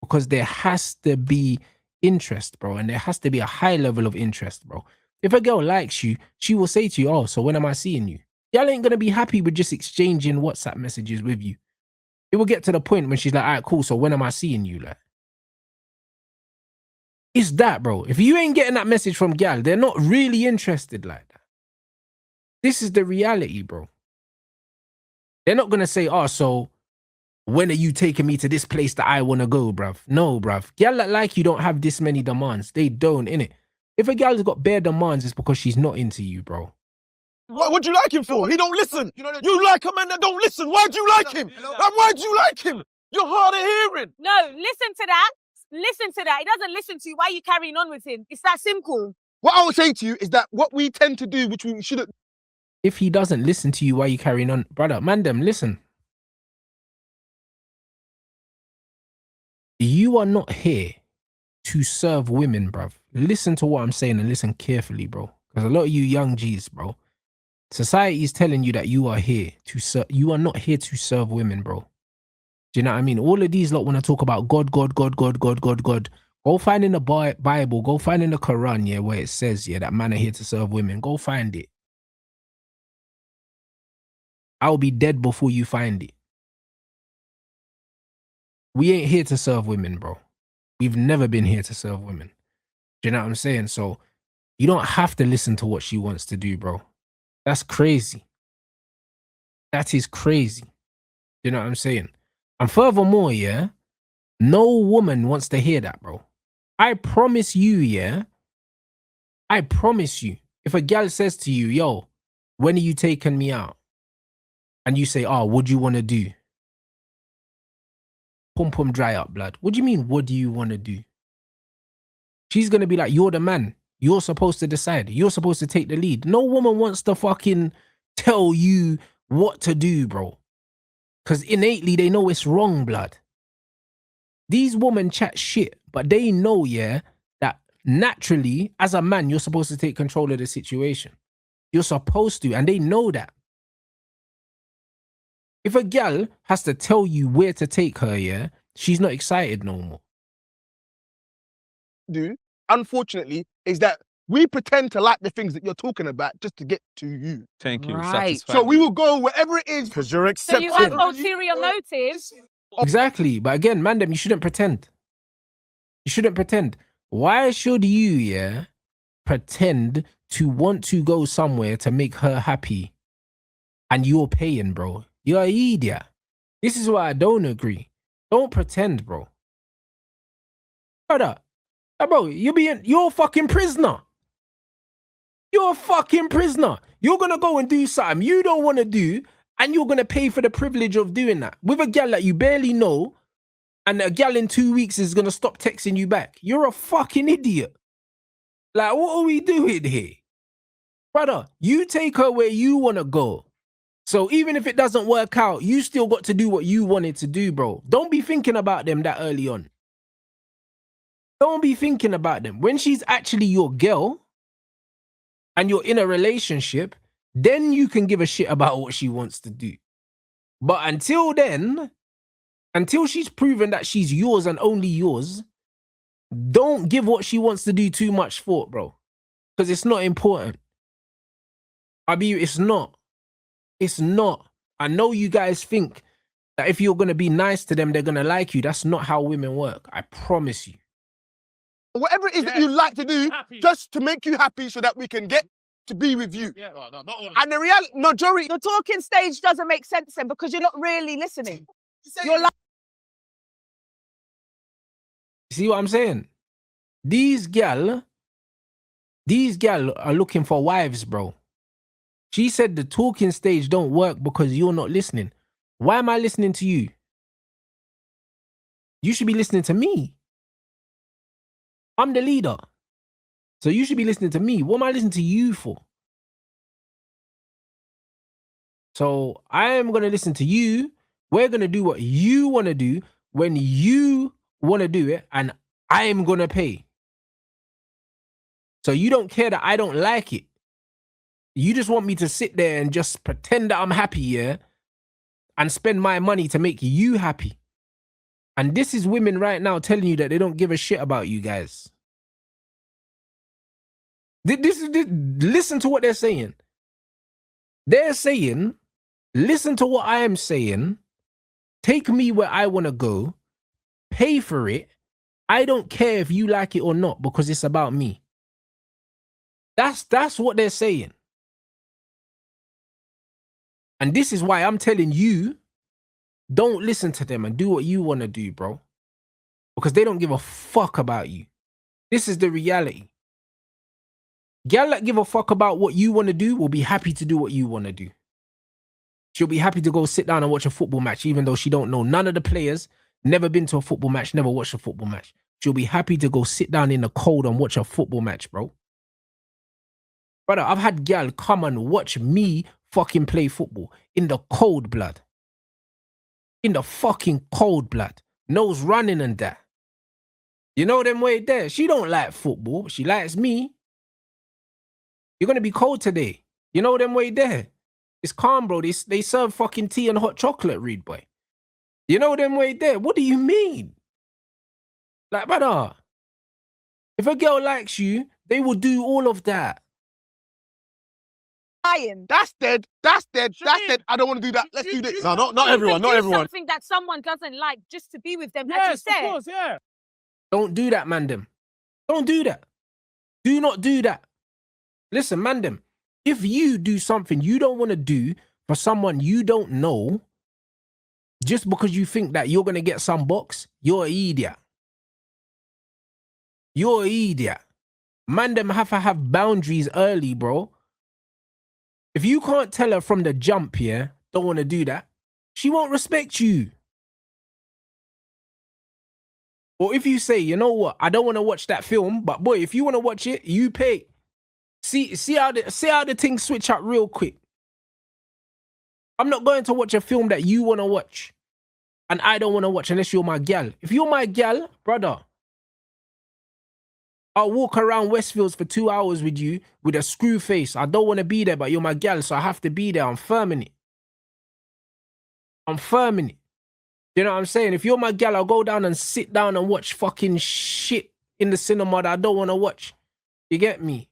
Because there has to be interest, bro. And there has to be a high level of interest, bro. If a girl likes you, she will say to you, oh, so when am I seeing you? Y'all ain't going to be happy with just exchanging WhatsApp messages with you. It will get to the point when she's like, all right, cool. So when am I seeing you? Like, it's that, bro. If you ain't getting that message from gal, they're not really interested like that. This is the reality, bro. They're not going to say, oh, so when are you taking me to this place that I want to go, bruv? No, bruv. Gal that like you don't have this many demands. They don't, innit? If a gal's got bare demands, it's because she's not into you, bro. What you like him for? He don't listen. You like a man that don't listen. Why'd you like him? And why'd you like him? You're hard of hearing. No, listen to that. Listen to that. He doesn't listen to you. Why are you carrying on with him? It's that simple. What I would say to you is that what we tend to do, which we shouldn't. If he doesn't listen to you, why are you carrying on? Brother, man, them, listen. You are not here to serve women, bruv. Listen to what I'm saying and listen carefully, bro. Because a lot of you young G's, bro, society is telling you that you are here to serve. You are not here to serve women, bro. Do you know what I mean? All of these lot want to talk about God, God, God, God, God, God, God. Go find in the Bible, go find in the Quran, yeah, where it says, yeah, that man are here to serve women. Go find it. I'll be dead before you find it. We ain't here to serve women, bro. We've never been here to serve women. Do you know what I'm saying? So you don't have to listen to what she wants to do, bro. That's crazy. That is crazy. Do you know what I'm saying? And furthermore, yeah, no woman wants to hear that, bro. I promise you, yeah, I promise you, if a gal says to you, yo, when are you taking me out? And you say, oh, what do you want to do? Pum pum dry up, blood. What do you mean, what do you want to do? She's going to be like, you're the man. You're supposed to decide. You're supposed to take the lead. No woman wants to fucking tell you what to do, bro. Because innately, they know it's wrong, blood. These women chat shit, but they know, yeah, that naturally, as a man, you're supposed to take control of the situation. You're supposed to, and they know that. If a gal has to tell you where to take her, yeah, she's not excited no more. Unfortunately, is that we pretend to like the things that you're talking about just to get to you. Thank you. Right. So we will go wherever it is because you're So accepting. you have ulterior motives. Exactly. But again, mandem, you shouldn't pretend. You shouldn't pretend. Why should you, yeah, pretend to want to go somewhere to make her happy and you're paying, bro? You're an idiot. This is why I don't agree. Don't pretend, bro. Brother, bro, you're a fucking prisoner. You're a fucking prisoner. You're gonna go and do something you don't want to do, and you're gonna pay for the privilege of doing that with a gal that you barely know, and a gal in 2 weeks is gonna stop texting you back. You're a fucking idiot. Like, what are we doing here? Brother, you take her where you wanna go. So even if it doesn't work out, you still got to do what you wanted to do, bro. Don't be thinking about them that early on. Don't be thinking about them. When she's actually your girl and you're in a relationship, then you can give a shit about what she wants to do. But until then, until she's proven that she's yours and only yours, don't give what she wants to do too much thought, bro. Because it's not important. It's not. It's not. I know you guys think that if you're going to be nice to them, they're going to like you. That's not how women work. I promise you. Whatever it is that you like to do, just to make you happy so that we can get to be with you. Yeah, well, no, not all. And the majority... The talking stage doesn't make sense then because you're not really listening. You're like... See what I'm saying? These gal are looking for wives, bro. She said the talking stage don't work because you're not listening. Why am I listening to you? You should be listening to me. I'm the leader. So you should be listening to me. What am I listening to you for? So I am going to listen to you. We're going to do what you want to do when you want to do it, and I am going to pay. So you don't care that I don't like it. You just want me to sit there and just pretend that I'm happy, yeah, and spend my money to make you happy. And this is women right now telling you that they don't give a shit about you guys. Listen to what they're saying. They're saying, listen to what I am saying. Take me where I want to go. Pay for it. I don't care if you like it or not because it's about me. That's what they're saying. And this is why I'm telling you, don't listen to them and do what you want to do, bro. Because they don't give a fuck about you. This is the reality. Gal that give a fuck about what you want to do will be happy to do what you want to do. She'll be happy to go sit down and watch a football match, even though she don't know none of the players, never been to a football match, never watched a football match. She'll be happy to go sit down in the cold and watch a football match, bro. Brother, I've had gal come and watch me fucking play football in the cold blood. In the fucking cold blood. Nose running and that. You know them way there. She don't like football, but she likes me. You're going to be cold today. You know them way there. It's calm, bro. They serve fucking tea and hot chocolate, Reed boy. You know them way there. What do you mean? Like, brother, if a girl likes you, they will do all of that. That's dead. That's dead. That's dead. I don't want to do that. Let's do this. No, not everyone. Not everyone. Something that someone doesn't like just to be with them. Yes, of course, yeah. Don't do that, mandem. Don't do that. Do not do that. Listen, mandem, if you do something you don't want to do for someone you don't know, just because you think that you're going to get some box, you're an idiot. You're an idiot. Mandem have to have boundaries early, bro. If you can't tell her from the jump, yeah, don't want to do that, she won't respect you. Or if you say, you know what, I don't want to watch that film, but boy, if you want to watch it, you pay. See how the things switch up real quick. I'm not going to watch a film that you want to watch and I don't want to watch unless you're my gal. If you're my gal, brother, I'll walk around Westfields for 2 hours with you with a screw face. I don't want to be there, but you're my gal, so I have to be there. I'm firm in it. I'm firm in it. You know what I'm saying? If you're my gal, I'll go down and sit down and watch fucking shit in the cinema that I don't want to watch. You get me?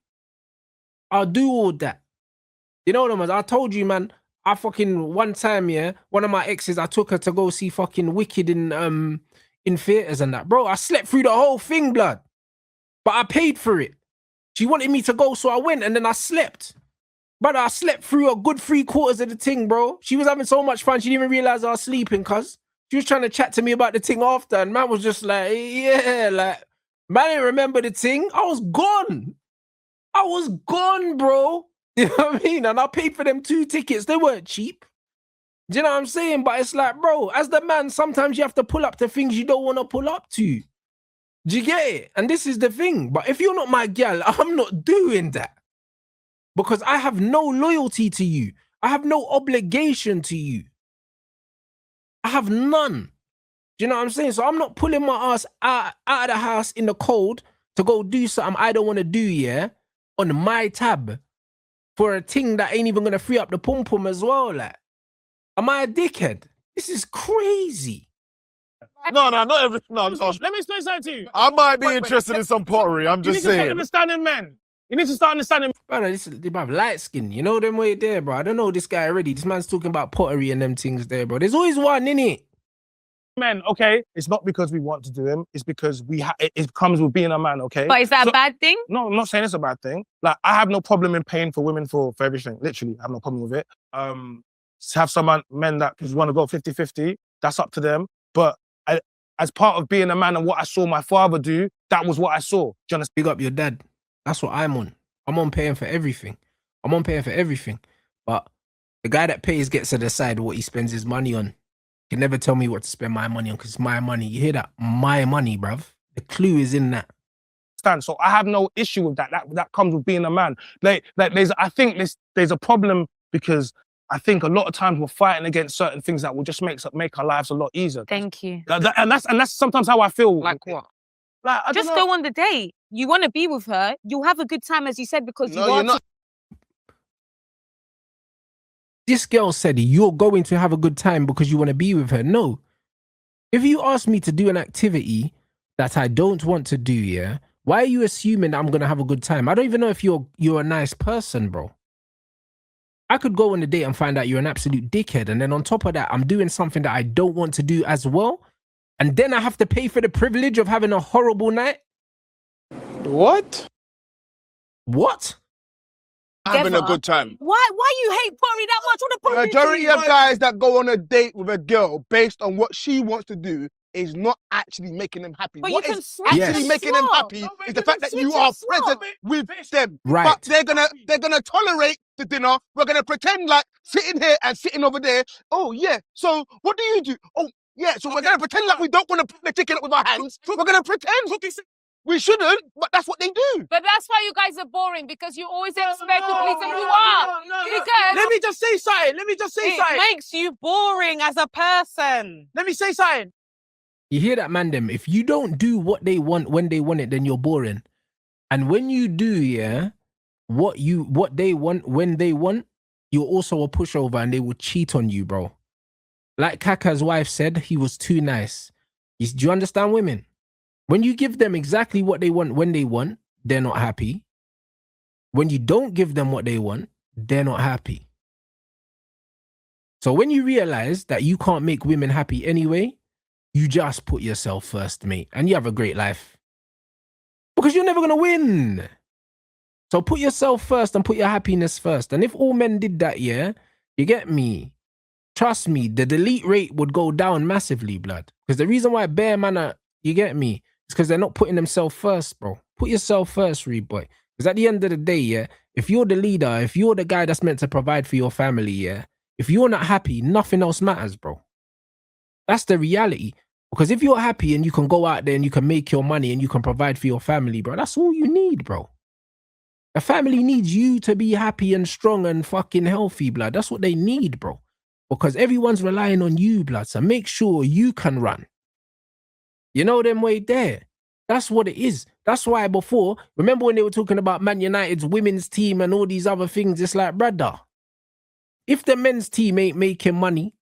I'll do all that. You know what I mean? I told you, man, I fucking, one time, yeah, one of my exes, I took her to go see fucking Wicked in theaters and that. Bro, I slept through the whole thing, blood. But I paid for it. She wanted me to go, so I went, and then I slept. Brother, I slept through a good 3/4 of the thing, bro. She was having so much fun, she didn't even realize I was sleeping, cuz. She was trying to chat to me about the thing after, and man was just like, yeah, like, man didn't remember the thing. I was gone. I was gone, bro. You know what I mean? And I paid for them 2 tickets. They weren't cheap. Do you know what I'm saying? But it's like, bro, as the man, sometimes you have to pull up to things you don't want to pull up to. Do you get it? And this is the thing. But if you're not my gal, I'm not doing that. Because I have no loyalty to you. I have no obligation to you. I have none. Do you know what I'm saying? So I'm not pulling my ass out of the house in the cold to go do something I don't want to do, yeah? On my tab. For a thing that ain't even going to free up the pum-pum as well, like. Am I a dickhead? This is crazy. No, not every. No, Let me explain something to you. I might be interested in some pottery. I'm You just need to start saying. understanding men. You need to start understanding. Brother, they have light skin. You know them way there, bro. I don't know this guy already. This man's talking about pottery and them things there, bro. There's always one, innit? Men, okay? It's not because we want to do them. It's because it comes with being a man, okay? But is that a bad thing? No, I'm not saying it's a bad thing. Like, I have no problem in paying for women for everything. Literally, I have no problem with it. Have some men that just want to go 50-50. That's up to them. But as part of being a man and what I saw my father do, that was what I saw. Do you understand? Big up your dad. That's what I'm on. I'm on paying for everything. I'm on paying for everything. But the guy that pays gets to decide what he spends his money on. He can never tell me what to spend my money on because it's my money. You hear that? My money, bruv. The clue is in that. So I have no issue with that. That comes with being a man. I think there's a problem because I think a lot of times we're fighting against certain things that will just make our lives a lot easier. Thank you. And that's sometimes how I feel. Like what? Like, I Just don't know. go on the date. You want to be with her. You'll have a good time, as you said, because No, you you're are. not. This girl said you're going to have a good time because you want to be with her. No. If you ask me to do an activity that I don't want to do, yeah, why are you assuming that I'm going to have a good time? I don't even know if you're a nice person, bro. I could go on a date and find out you're an absolute dickhead. And then on top of that, I'm doing something that I don't want to do as well. And then I have to pay for the privilege of having a horrible night. What? What? Having a good time. Why you hate Pori that much? What a Pori Majority of guys that go on a date with a girl based on what she wants to do is not actually making them happy. But What you can is switch actually and making them swap. happy is the fact that you are present with them. Right. But they're gonna tolerate the dinner. We're gonna pretend like sitting here and sitting over there. Oh yeah. So what do you do? Oh yeah. So we're gonna pretend like we don't want to put the chicken up with our hands. We're gonna pretend. We shouldn't, but that's what they do. But that's why you guys are boring, because you always expect to please and you are. Because Let me just say something. It makes you boring as a person. Let me say something. You hear that, man, them? If you don't do what they want when they want it, then you're boring. And when you do, yeah, what they want when they want, you're also a pushover and they will cheat on you, bro. Like Kaka's wife said, he was too nice. Do you understand women? When you give them exactly what they want when they want, they're not happy. When you don't give them what they want, they're not happy. So when you realize that you can't make women happy anyway, you just put yourself first, mate, and you have a great life. Because you're never going to win. So put yourself first and put your happiness first. And if all men did that, yeah, you get me? Trust me, the delete rate would go down massively, blood. Because the reason why bare man are, you get me? It's because they're not putting themselves first, bro. Put yourself first, rude boy. Because at the end of the day, yeah, if you're the leader, if you're the guy that's meant to provide for your family, yeah, if you're not happy, nothing else matters, bro. That's the reality. Because if you're happy and you can go out there and you can make your money and you can provide for your family, bro, that's all you need, bro. A family needs you to be happy and strong and fucking healthy, blood. That's what they need, bro. Because everyone's relying on you, blood. So make sure you can run. You know them way there. That's what it is. That's why before, remember when they were talking about Man United's women's team and all these other things, it's like, brother, if the men's team ain't making money,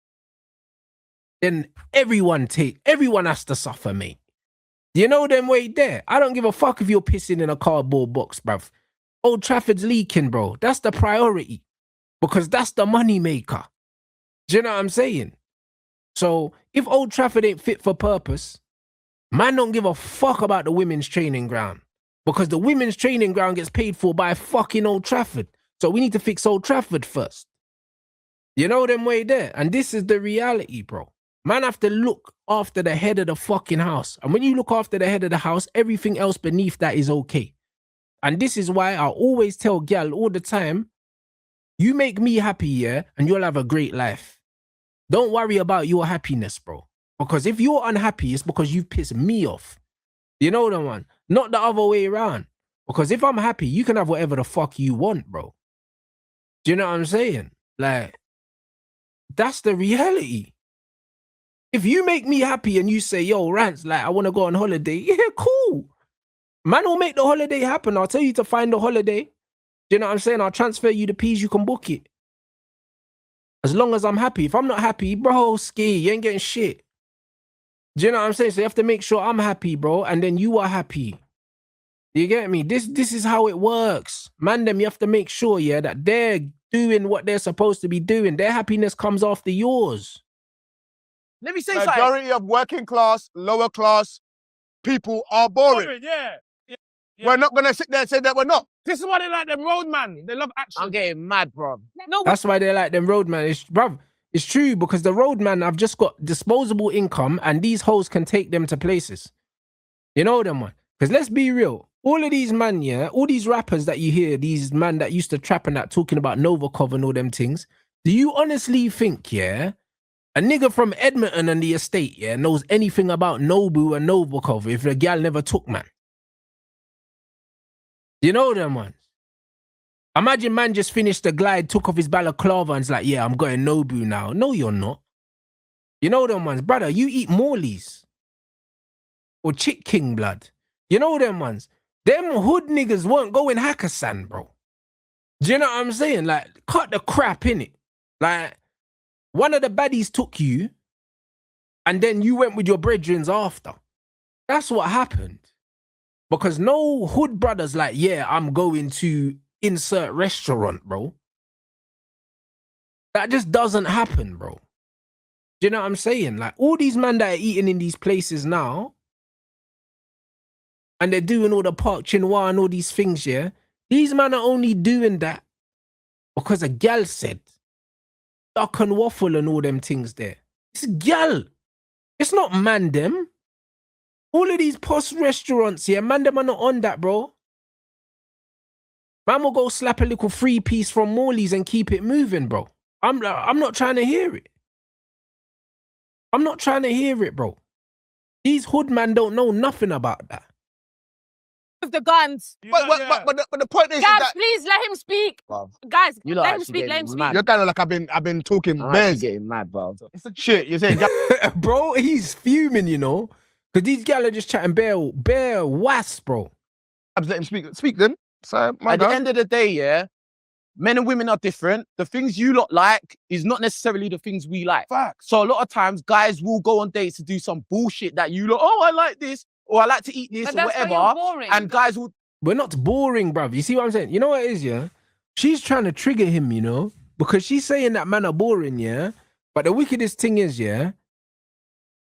then everyone has to suffer, mate. You know them way there. I don't give a fuck if you're pissing in a cardboard box, bruv. Old Trafford's leaking, bro. That's the priority. Because that's the money maker. Do you know what I'm saying? So if Old Trafford ain't fit for purpose, man don't give a fuck about the women's training ground. Because the women's training ground gets paid for by fucking Old Trafford. So we need to fix Old Trafford first. You know them way there. And this is the reality, bro. Man have to look after the head of the fucking house. And when you look after the head of the house, everything else beneath that is okay. And this is why I always tell gal all the time, you make me happy, yeah, and you'll have a great life. Don't worry about your happiness, bro. Because if you're unhappy, it's because you've pissed me off. You know the one? Not the other way around. Because if I'm happy, you can have whatever the fuck you want, bro. Do you know what I'm saying? Like, that's the reality. If you make me happy and you say, yo, Rants, like, I want to go on holiday, yeah, cool. Man will make the holiday happen. I'll tell you to find the holiday. Do you know what I'm saying? I'll transfer you the peas, you can book it. As long as I'm happy. If I'm not happy, bro, ski, you ain't getting shit. Do you know what I'm saying? So you have to make sure I'm happy, bro, and then you are happy. You get me? This is how it works. Man, them, you have to make sure, yeah, that they're doing what they're supposed to be doing. Their happiness comes after yours. Let me say something. Majority of working class, lower class people are boring. Yeah. We're not gonna sit there and say that we're not. This is why they like them roadman. They love action. I'm getting mad, bro. No, That's why they like them roadman. It's true, because the roadman have just got disposable income and these hoes can take them to places. You know them one? Because let's be real. All of these man, yeah, all these rappers that you hear, these man that used to trap and that talking about Novikov and all them things, do you honestly think, yeah, a nigga from Edmonton and the estate, yeah, knows anything about Nobu and Novikov if the gal never took, man? You know them ones. Imagine man just finished the glide, took off his balaclava and's like, yeah, I'm going Nobu now. No, you're not. You know them ones. Brother, you eat Morley's. Or Chick King blood. You know them ones. Them hood niggas won't go in Hakkasan, bro. Do you know what I'm saying? Like, cut the crap, innit? Like, one of the baddies took you, and then you went with your brethrens after. That's what happened. Because no hood brothers like, yeah, I'm going to insert restaurant, bro. That just doesn't happen, bro. Do you know what I'm saying? Like, all these men that are eating in these places now, and they're doing all the Park Chinois and all these things, yeah? These men are only doing that because a gal said, duck and waffle and all them things there. It's a gal. It's not man them. All of these post restaurants here, man them are not on that, bro. Man will go slap a little free piece from Morley's and keep it moving, bro. I'm not trying to hear it. I'm not trying to hear it, bro. These hood man don't know nothing about that. With the guns. But the point is Guys, that please let him speak. Bruv. Guys, You lot let him actually speak. Let him getting speak. mad. you're kind of like I've been talking I'm bears. actually getting mad, bro. It's a shit. You're saying Bro, he's fuming, you know? Because these gal are just chatting bare wasp, bro. let him speak. Speak then. So, my At the God. end of the day, yeah, men and women are different. The things you lot like is not necessarily the things we like. Facts. So a lot of times, guys will go on dates to do some bullshit that you lot, oh, I like this, or I like to eat this, But or that's why whatever. you're boring. And guys will. We're not boring, bruv. You see what I'm saying? You know what it is, yeah? She's trying to trigger him, you know? Because she's saying that man are boring, yeah? But the wickedest thing is, yeah?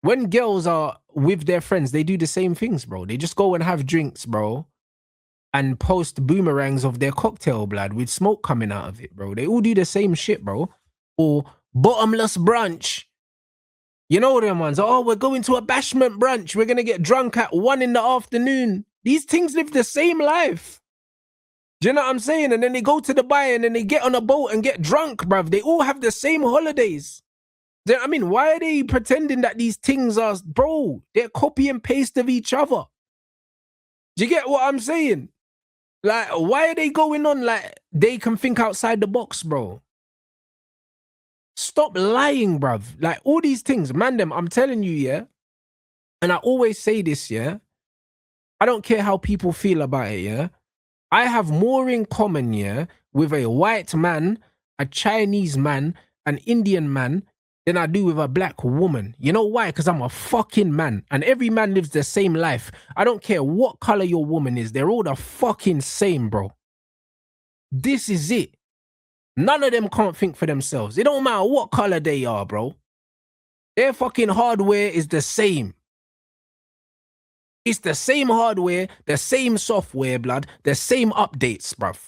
When girls are with their friends, they do the same things, bro. They just go and have drinks, bro. And post boomerangs of their cocktail blood with smoke coming out of it, bro. They all do the same shit, bro. Or bottomless brunch. You know them ones. Oh, we're going to a bashment brunch. We're going to get drunk at 1 in the afternoon. These things live the same life. Do you know what I'm saying? And then they go to Dubai and then they get on a boat and get drunk, bruv. They all have the same holidays. Do you know what I mean? Why are they pretending that these things are, bro, they're copy and paste of each other? Do you get what I'm saying? Like, why are they going on like they can think outside the box, bro? Stop lying, bruv. Like, all these things, man, them, I'm telling you, yeah? And I always say this, yeah? I don't care how people feel about it, yeah? I have more in common, yeah, with a white man, a Chinese man, an Indian man, than I do with a black woman. You know why? Because I'm a fucking man. And every man lives the same life. I don't care what color your woman is. They're all the fucking same, bro. This is it. None of them can't think for themselves. It don't matter what color they are, bro. Their fucking hardware is the same. It's the same hardware, the same software, blood, the same updates, bruv.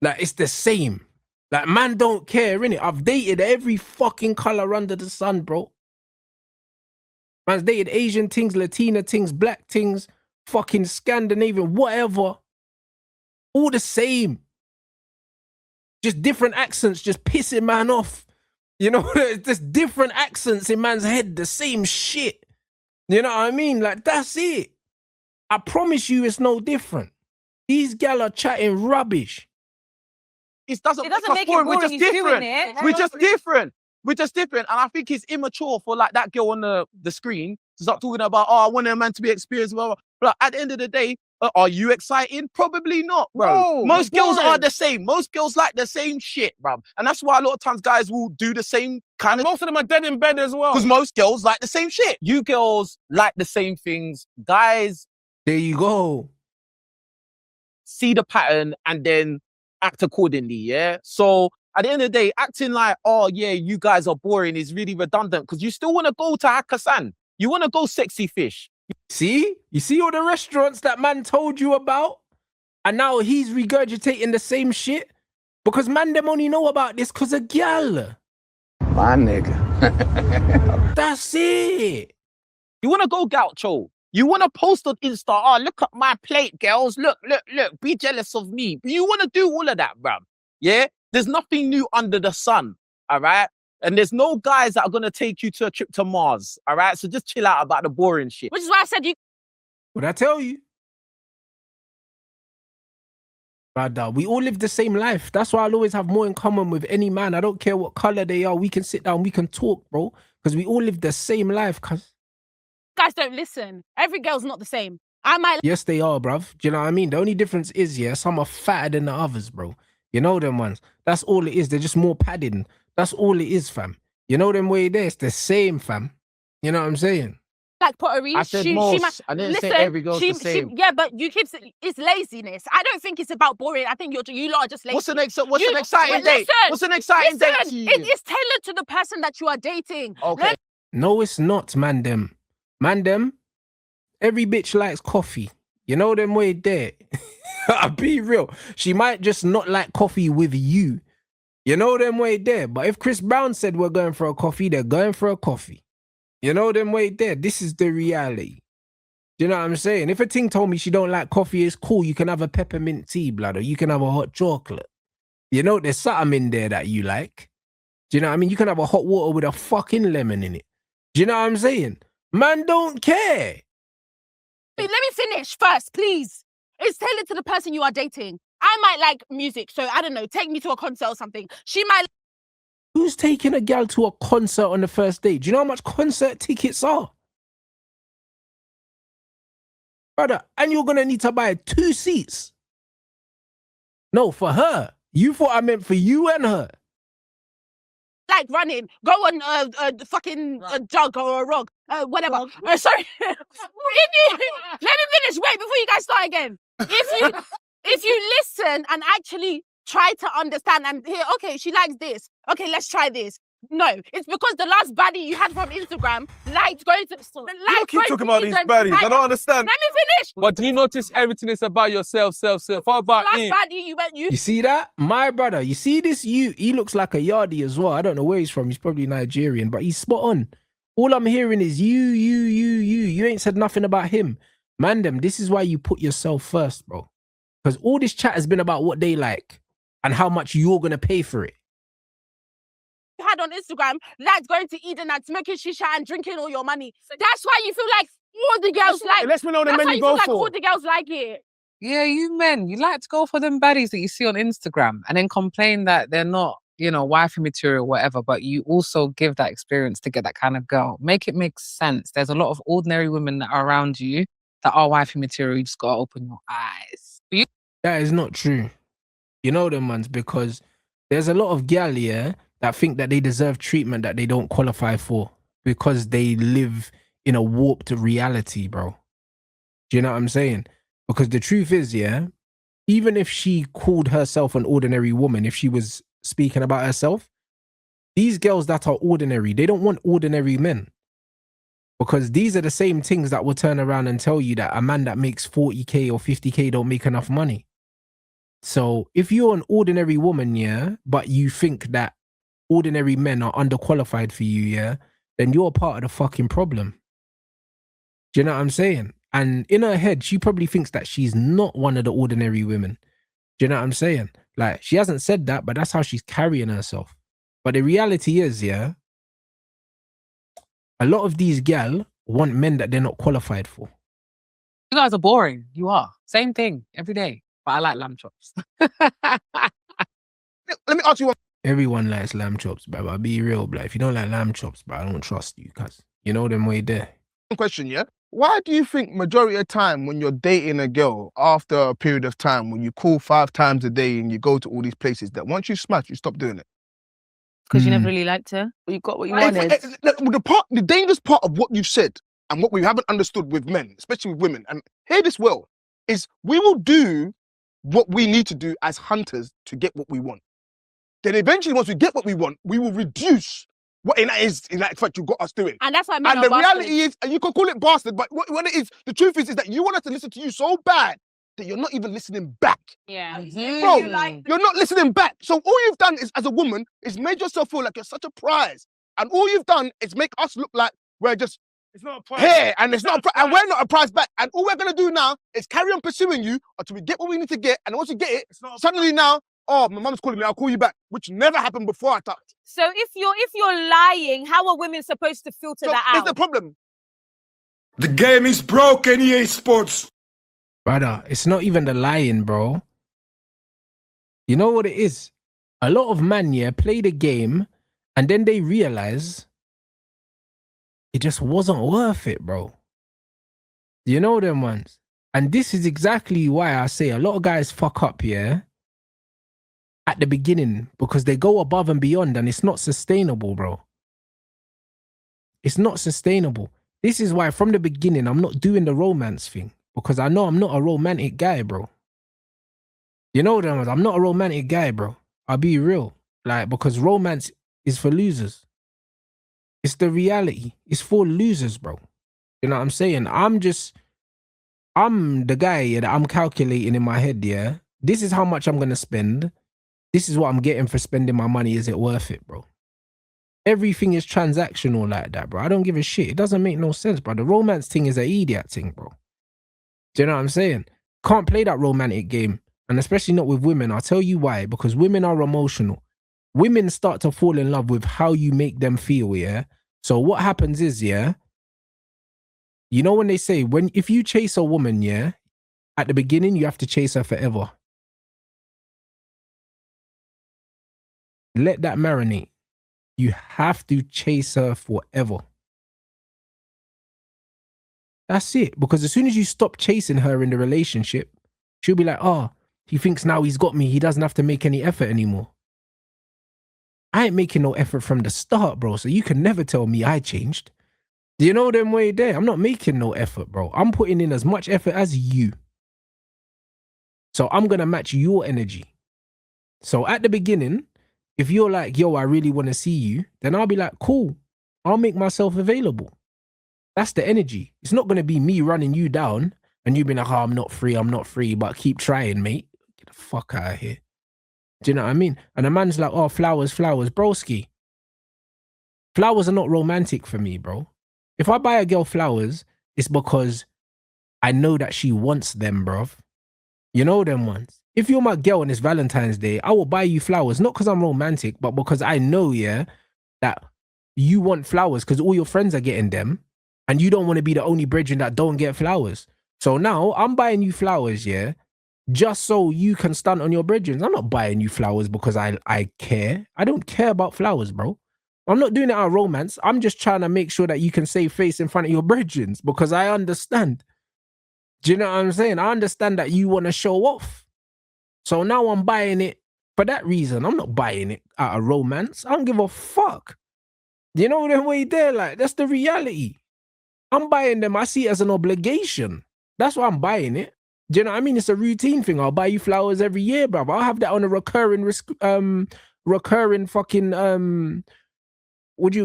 Like, it's the same. Like, man don't care, innit? I've dated every fucking color under the sun, bro. Man's dated Asian things, Latina things, black things, fucking Scandinavian, whatever. All the same. Just different accents, just pissing man off. You know, just different accents in man's head, the same shit. You know what I mean? Like, that's it. I promise you it's no different. These gal are chatting rubbish. It doesn't make us it boring. boring. We're just He's doing different. it. We're just different. We're just different. And I think it's immature for like that girl on the screen to start talking about, oh, I want a man to be experienced. Blah, blah. But at the end of the day, are you excited? Probably not, bro. No, Most you're girls are boring. the same. Most girls like the same shit, bro. And that's why a lot of times guys will do the same kind of. Most of them are dead in bed as well. Because most girls like the same shit. You girls like the same things. Guys There you go. see the pattern and then act accordingly, yeah? So at the end of the day, acting like, oh yeah, you guys are boring is really redundant because you still want to go to Hakkasan. You want to go Sexy Fish. See? You see all the restaurants that man told you about? And now he's regurgitating the same shit? Because man them only know about this because of gal. My nigga. That's it. You want to go gaucho. You want to post on Insta, oh, look at my plate, girls. Look, be jealous of me. You want to do all of that, bruv. Yeah? There's nothing new under the sun, all right? And there's no guys that are going to take you to a trip to Mars, all right? So just chill out about the boring shit. Which is why I said you What'd I tell you? Brother, we all live the same life. That's why I'll always have more in common with any man. I don't care what color they are. We can sit down, we can talk, bro. Because we all live the same life, cuz. Guys don't listen. Every girl's not the same. I might. Yes, they are, bruv. Do you know what I mean? The only difference is, yeah, some are fatter than the others, bro. You know them ones. That's all it is. They're just more padding. That's all it is, fam. You know them way there. It's the same, fam. You know what I'm saying? Like pottery. I said she most. might, I didn't say listen, every girl's the same. yeah, but you keep saying it's laziness. I don't think it's about boring. I think you lot are just lazy. What's an exciting date? What's an exciting date to you? It is tailored to the person that you are dating. Okay. No, it's not, man them. Man them, every bitch likes coffee. You know them way there. I'll be real. She might just not like coffee with you. You know them way there. But if Chris Brown said we're going for a coffee, they're going for a coffee. You know them way there. This is the reality. Do you know what I'm saying? If a ting told me she don't like coffee, it's cool. You can have a peppermint tea, blood, or you can have a hot chocolate. You know, there's something in there that you like. Do you know what I mean? You can have a hot water with a fucking lemon in it. Do you know what I'm saying? Man don't care. Let me finish first, please. It's tailored to the person you are dating. I might like music, so I don't know, take me to a concert or something. She might. Who's taking a gal to a concert on the first date? Do you know how much concert tickets are? Brother, and you're going to need to buy 2 seats. No, for her. You thought I meant for you and her. Like running, go on a fucking jog or a rog, whatever. Sorry. Let me finish. Wait, before you guys start again. If you listen and actually try to understand and hear, okay, she likes this. Okay, let's try this. No, it's because the last baddie you had from Instagram liked going to. You keep talking about these baddies. I don't understand. Let me finish. But do you notice everything is about yourself, self? What about Last me? baddie You see that? My brother, you see this? He looks like a yardie as well. I don't know where he's from. He's probably Nigerian, but he's spot on. All I'm hearing is you. You ain't said nothing about him. Man, them, this is why you put yourself first, bro. Because all this chat has been about what they like and how much you're going to pay for it. Had on Instagram, like going to Eden and smoking shisha and drinking all your money. That's why you feel like all the girls like. Let's know the men you go for. All the girls like it. Yeah, you men, you like to go for them baddies that you see on Instagram and then complain that they're not, you know, wifey material, whatever, but you also give that experience to get that kind of girl. Make it make sense. There's a lot of ordinary women that are around you that are wifey material. You just got to open your eyes. That is not true. You know them ones, because there's a lot of gal, yeah, that think that they deserve treatment that they don't qualify for because they live in a warped reality, bro. Do you know what I'm saying? Because the truth is, yeah, even if she called herself an ordinary woman, if she was speaking about herself, these girls that are ordinary, they don't want ordinary men. Because these are the same things that will turn around and tell you that a man that makes 40k or 50k don't make enough money. So if you're an ordinary woman, yeah, but you think that ordinary men are underqualified for you, yeah, then you're part of the fucking problem. Do you know what I'm saying? And in her head, she probably thinks that she's not one of the ordinary women. Do you know what I'm saying? Like, she hasn't said that, but that's how she's carrying herself. But the reality is, yeah, a lot of these gal want men that they're not qualified for. You guys are boring. You are. Same thing every day. But I like lamb chops. Let me ask you one. Everyone likes lamb chops, but I'll be real, but if you don't like lamb chops, but I don't trust you, cuz you know them way there. Question, yeah? Why do you think majority of time when you're dating a girl, after a period of time, when you call 5 times a day and you go to all these places, that once you smash, you stop doing it? Because you never really liked her. You got what you wanted. The dangerous part of what you've said and what we haven't understood with men, especially with women, and hear this well, is we will do what we need to do as hunters to get what we want. Then eventually, once we get what we want, we will reduce what in that fact you got us doing. And that's why men and are the reality is, and you can call it bastard, but what it is, the truth is that you want us to listen to you so bad that you're not even listening back. Yeah. Bro, you're not listening back. So all you've done is, as a woman, is made yourself feel like you're such a prize. And all you've done is make us look like we're just here, and it's not, and we're not a prize back. And all we're gonna do now is carry on pursuing you until we get what we need to get. And once we get it, suddenly now, oh, my mum's calling me, I'll call you back, which never happened before I touched. So if you're lying, how are women supposed to filter that out? That's the problem. The game is broken, EA Sports. Brother, it's not even the lying, bro. You know what it is? A lot of men, yeah, play the game and then they realize it just wasn't worth it, bro. You know them ones? And this is exactly why I say a lot of guys fuck up, yeah, at the beginning because they go above and beyond and it's not sustainable, bro. It's not sustainable. This is why from the beginning, I'm not doing the romance thing because I know I'm not a romantic guy, bro. You know them ones? I'm not a romantic guy, bro. I'll be real. Like, because romance is for losers. It's the reality. It's for losers, bro. You know what I'm saying? I'm the guy that I'm calculating in my head, yeah? This is how much I'm going to spend. This is what I'm getting for spending my money. Is it worth it, bro? Everything is transactional like that, bro. I don't give a shit. It doesn't make no sense, bro. The romance thing is an idiot thing, bro. Do you know what I'm saying? Can't play that romantic game. And especially not with women. I'll tell you why. Because women are emotional. Women start to fall in love with how you make them feel, yeah? So what happens is, yeah, you know when they say, if you chase a woman, yeah, at the beginning, you have to chase her forever. Let that marinate. You have to chase her forever. That's it. Because as soon as you stop chasing her in the relationship, she'll be like, oh, he thinks now he's got me. He doesn't have to make any effort anymore. I ain't making no effort from the start, bro. So you can never tell me I changed. Do you know them way there? I'm not making no effort, bro. I'm putting in as much effort as you. So I'm going to match your energy. So at the beginning, if you're like, yo, I really want to see you, then I'll be like, cool. I'll make myself available. That's the energy. It's not going to be me running you down and you being like, oh, I'm not free, but keep trying, mate. Get the fuck out of here. Do you know what I mean? And a man's like, oh, flowers, broski. Flowers are not romantic for me, bro. If I buy a girl flowers, it's because I know that she wants them, bruv. You know them ones. If you're my girl and it's Valentine's Day, I will buy you flowers, not because I'm romantic, but because I know, yeah, that you want flowers because all your friends are getting them and you don't want to be the only brethren that don't get flowers. So now I'm buying you flowers, yeah, just so you can stunt on your brethren. I'm not buying you flowers because I care. I don't care about flowers, bro. I'm not doing it out of romance. I'm just trying to make sure that you can save face in front of your brethren because I understand. Do you know what I'm saying? I understand that you want to show off. So now I'm buying it for that reason. I'm not buying it out of romance. I don't give a fuck. You know the way there? Like, that's the reality. I'm buying them. I see it as an obligation. That's why I'm buying it. Do you know what I mean? It's a routine thing. I'll buy you flowers every year, bro. I'll have that on a recurring fucking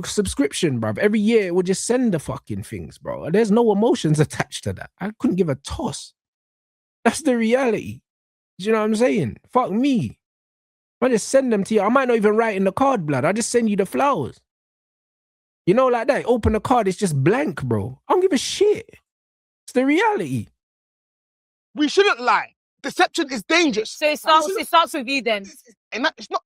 subscription, bro. Every year we'll just send the fucking things, bro. There's no emotions attached to that. I couldn't give a toss. That's the reality. Do you know what I'm saying? Fuck me. I just send them to you. I might not even write in the card, blood. I just send you the flowers. You know, like that. Open the card, it's just blank, bro. I don't give a shit. It's the reality. We shouldn't lie. Deception is dangerous. So it starts with you then. And it's not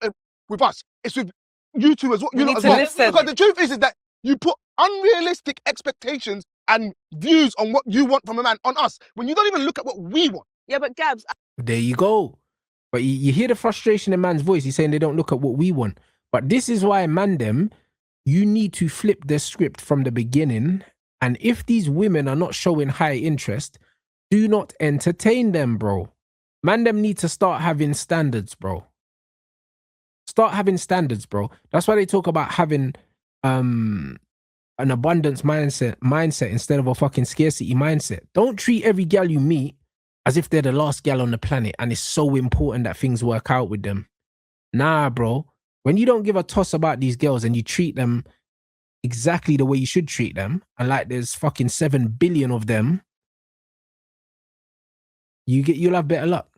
with us. It's with you two as well. You need to listen. Because the truth is that you put unrealistic expectations and views on what you want from a man on us when you don't even look at what we want. Yeah, but Gabs, there you go. But you hear the frustration in man's voice. He's saying they don't look at what we want. But this is why, man, you need to flip the script from the beginning. And if these women are not showing high interest, do not entertain them, bro. Man, them need to start having standards, bro. Start having standards, bro. That's why they talk about having an abundance mindset instead of a fucking scarcity mindset. Don't treat every gal you meet as if they're the last gal on the planet and it's so important that things work out with them. Nah, bro. When you don't give a toss about these girls and you treat them exactly the way you should treat them, and like there's fucking 7 billion of them, you'll have better luck.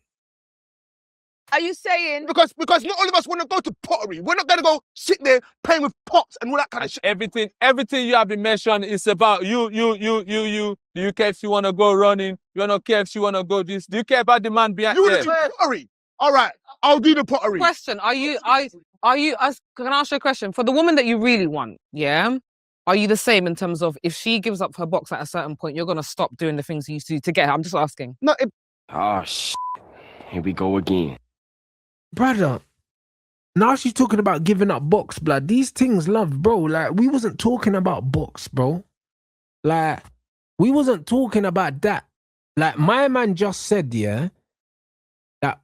are you saying? Because not all of us want to go to pottery. We're not going to go sit there playing with pots and all that kind of shit. Everything you have been mentioned is about you. Do you care if you want to go running? You don't care if you want to go this? Do you care about the man behind you? You want to do pottery? All right, I'll do the pottery. Question, can I ask you a question? For the woman that you really want, yeah? Are you the same in terms of if she gives up her box at a certain point, you're going to stop doing the things you used to do to get her? I'm just asking. No, Oh, shit. Here we go again. brother, now she's talking about giving up box, blood. These things, love, bro. Like, we wasn't talking about box, bro. Like, we wasn't talking about that. Like, my man just said, yeah, that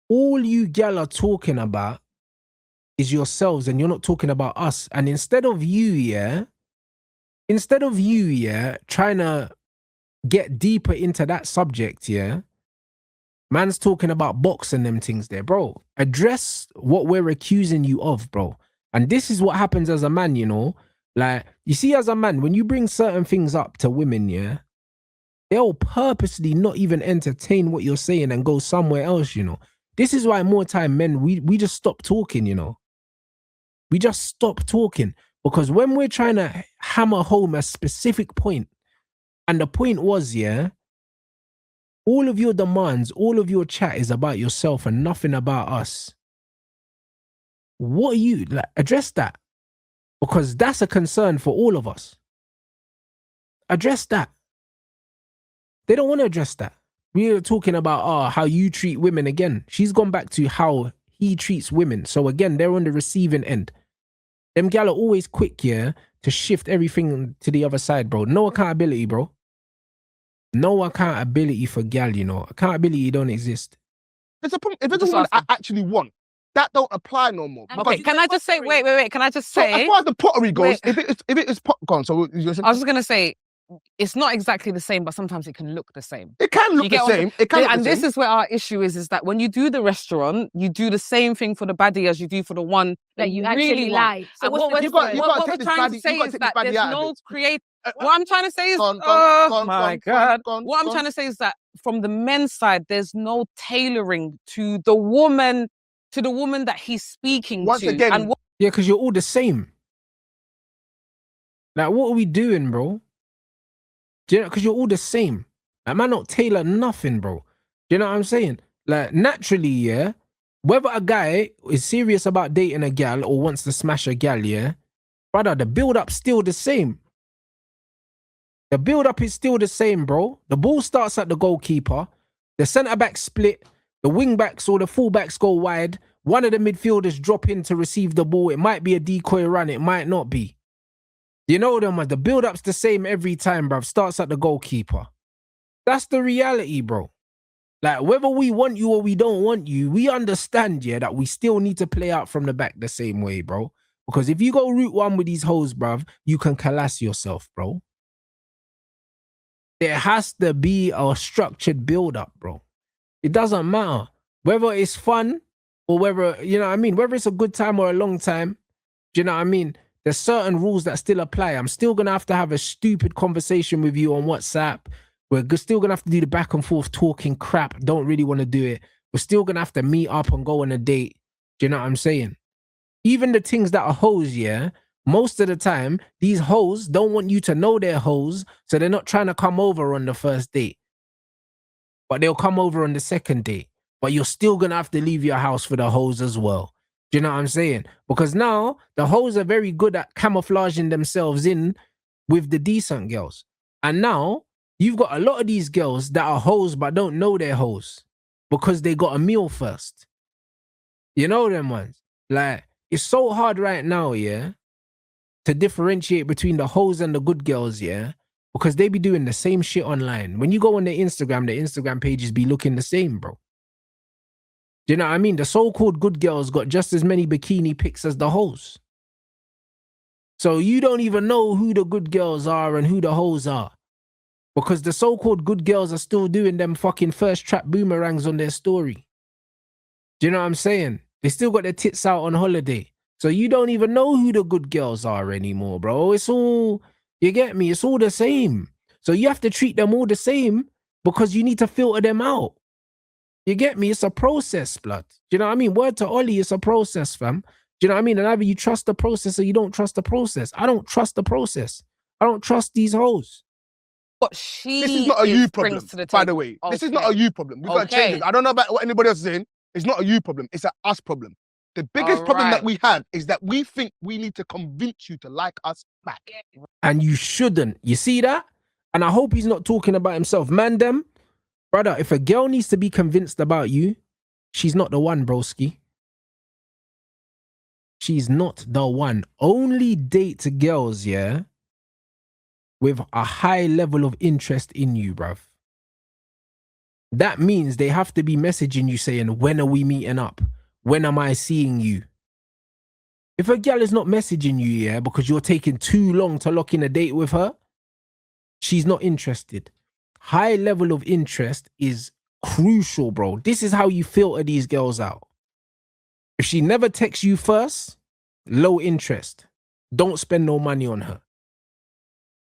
all you gal are talking about is yourselves and you're not talking about us. And instead of you, trying to get deeper into that subject, yeah, man's talking about box and them things there, bro. Address what we're accusing you of, bro. And this is what happens as a man, you know. Like, you see, as a man, when you bring certain things up to women, yeah, they'll purposely not even entertain what you're saying and go somewhere else, you know. This is why more time men, we just stop talking, you know. We just stop talking. Because when we're trying to hammer home a specific point, and the point was, yeah, all of your demands, all of your chat is about yourself and nothing about us. What are you, like, address that. Because that's a concern for all of us. Address that. They don't want to address that. We're talking about how you treat women again. She's gone back to how he treats women. So again, they're on the receiving end. Them gal are always quick, yeah, to shift everything to the other side, bro. No accountability, bro. No accountability for gal, you know. Accountability don't exist. It's a problem. If it's a woman I actually want, that don't apply no more. Okay, can I just say, wait. Can I just say, as far as the pottery goes, if it is pot gone, so I was just gonna say, it's not exactly the same, but sometimes it can look the same. It can look the same. It can look and the this same. is where our issue is that when you do the restaurant, you do the same thing for the baddie as you do for the one that you actually really want. like. So what's what the we're difference? trying to say is that there's no create. What I'm trying to say is, What I'm trying to say is that from the men's side, there's no tailoring to the woman that he's speaking Once to. again, And Yeah, because you're all the same. Like, what are we doing, bro? Do you know? Because you're all the same. Like, man, not tailor nothing, bro. Do you know what I'm saying? Like, naturally, yeah, whether a guy is serious about dating a gal or wants to smash a gal, yeah, brother, the build-up's still the same. The build-up is still the same, bro. The ball starts at the goalkeeper. The centre-back split. The wing-backs or the full-backs go wide. One of the midfielders drop in to receive the ball. It might be a decoy run. It might not be. You know them, man. The build-up's the same every time, bruv. Starts at the goalkeeper. That's the reality, bro. Like, whether we want you or we don't want you, we understand, yeah, that we still need to play out from the back the same way, bro. Because if you go route one with these hoes, bruv, you can collapse yourself, bro. There has to be a structured build-up, bro. It doesn't matter. Whether it's fun or whether, you know what I mean, whether it's a good time or a long time, do you know what I mean? There's certain rules that still apply. I'm still going to have a stupid conversation with you on WhatsApp. We're still going to have to do the back and forth talking crap. Don't really want to do it. We're still going to have to meet up and go on a date. Do you know what I'm saying? Even the things that are hoes, yeah, most of the time, these hoes don't want you to know they're hoes, so they're not trying to come over on the first date. But they'll come over on the second date. But you're still going to have to leave your house for the hoes as well. Do you know what I'm saying? Because now the hoes are very good at camouflaging themselves in with the decent girls. And now you've got a lot of these girls that are hoes but don't know they're hoes because they got a meal first. You know them ones? Like, it's so hard right now, yeah, to differentiate between the hoes and the good girls, yeah, because they be doing the same shit online. When you go on the Instagram pages be looking the same, bro. Do you know what I mean? The so-called good girls got just as many bikini pics as the hoes. So you don't even know who the good girls are and who the hoes are. Because the so-called good girls are still doing them fucking first trap boomerangs on their story. Do you know what I'm saying? They still got their tits out on holiday. So you don't even know who the good girls are anymore, bro. It's all, you get me? It's all the same. So you have to treat them all the same because you need to filter them out. You get me? It's a process, blood. Do you know what I mean? Word to Ollie, it's a process, fam. Do you know what I mean? And either you trust the process or you don't trust the process. I don't trust the process. I don't trust these hoes. What this is not a you problem, by the way. This is not a you problem. We've got to change it. I don't know about what anybody else is saying. It's not a you problem. It's an us problem. The biggest problem that we have is that we think we need to convince you to like us back. And you shouldn't. You see that? And I hope he's not talking about himself. Man, them, brother, if a girl needs to be convinced about you, she's not the one, broski. she's not the one. Only date girls, yeah, with a high level of interest in you, bruv. That means they have to be messaging you saying, when are we meeting up? When am I seeing you? If a gal is not messaging you, yeah, because you're taking too long to lock in a date with her, she's not interested. High level of interest is crucial, bro. This is how you filter these girls out. If she never texts you first, low interest. Don't spend no money on her.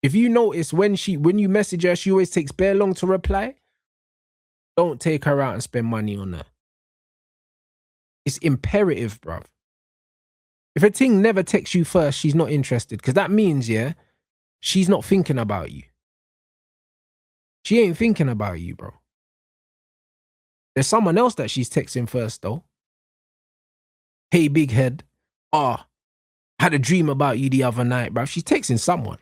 If you notice when you message her, she always takes bare long to reply, don't take her out and spend money on her. It's imperative, bruv. If a thing never texts you first, she's not interested. Because that means, yeah, she's not thinking about you. She ain't thinking about you, bro. There's someone else that she's texting first, though. Hey, big head. Had a dream about you the other night, bruv. She's texting someone.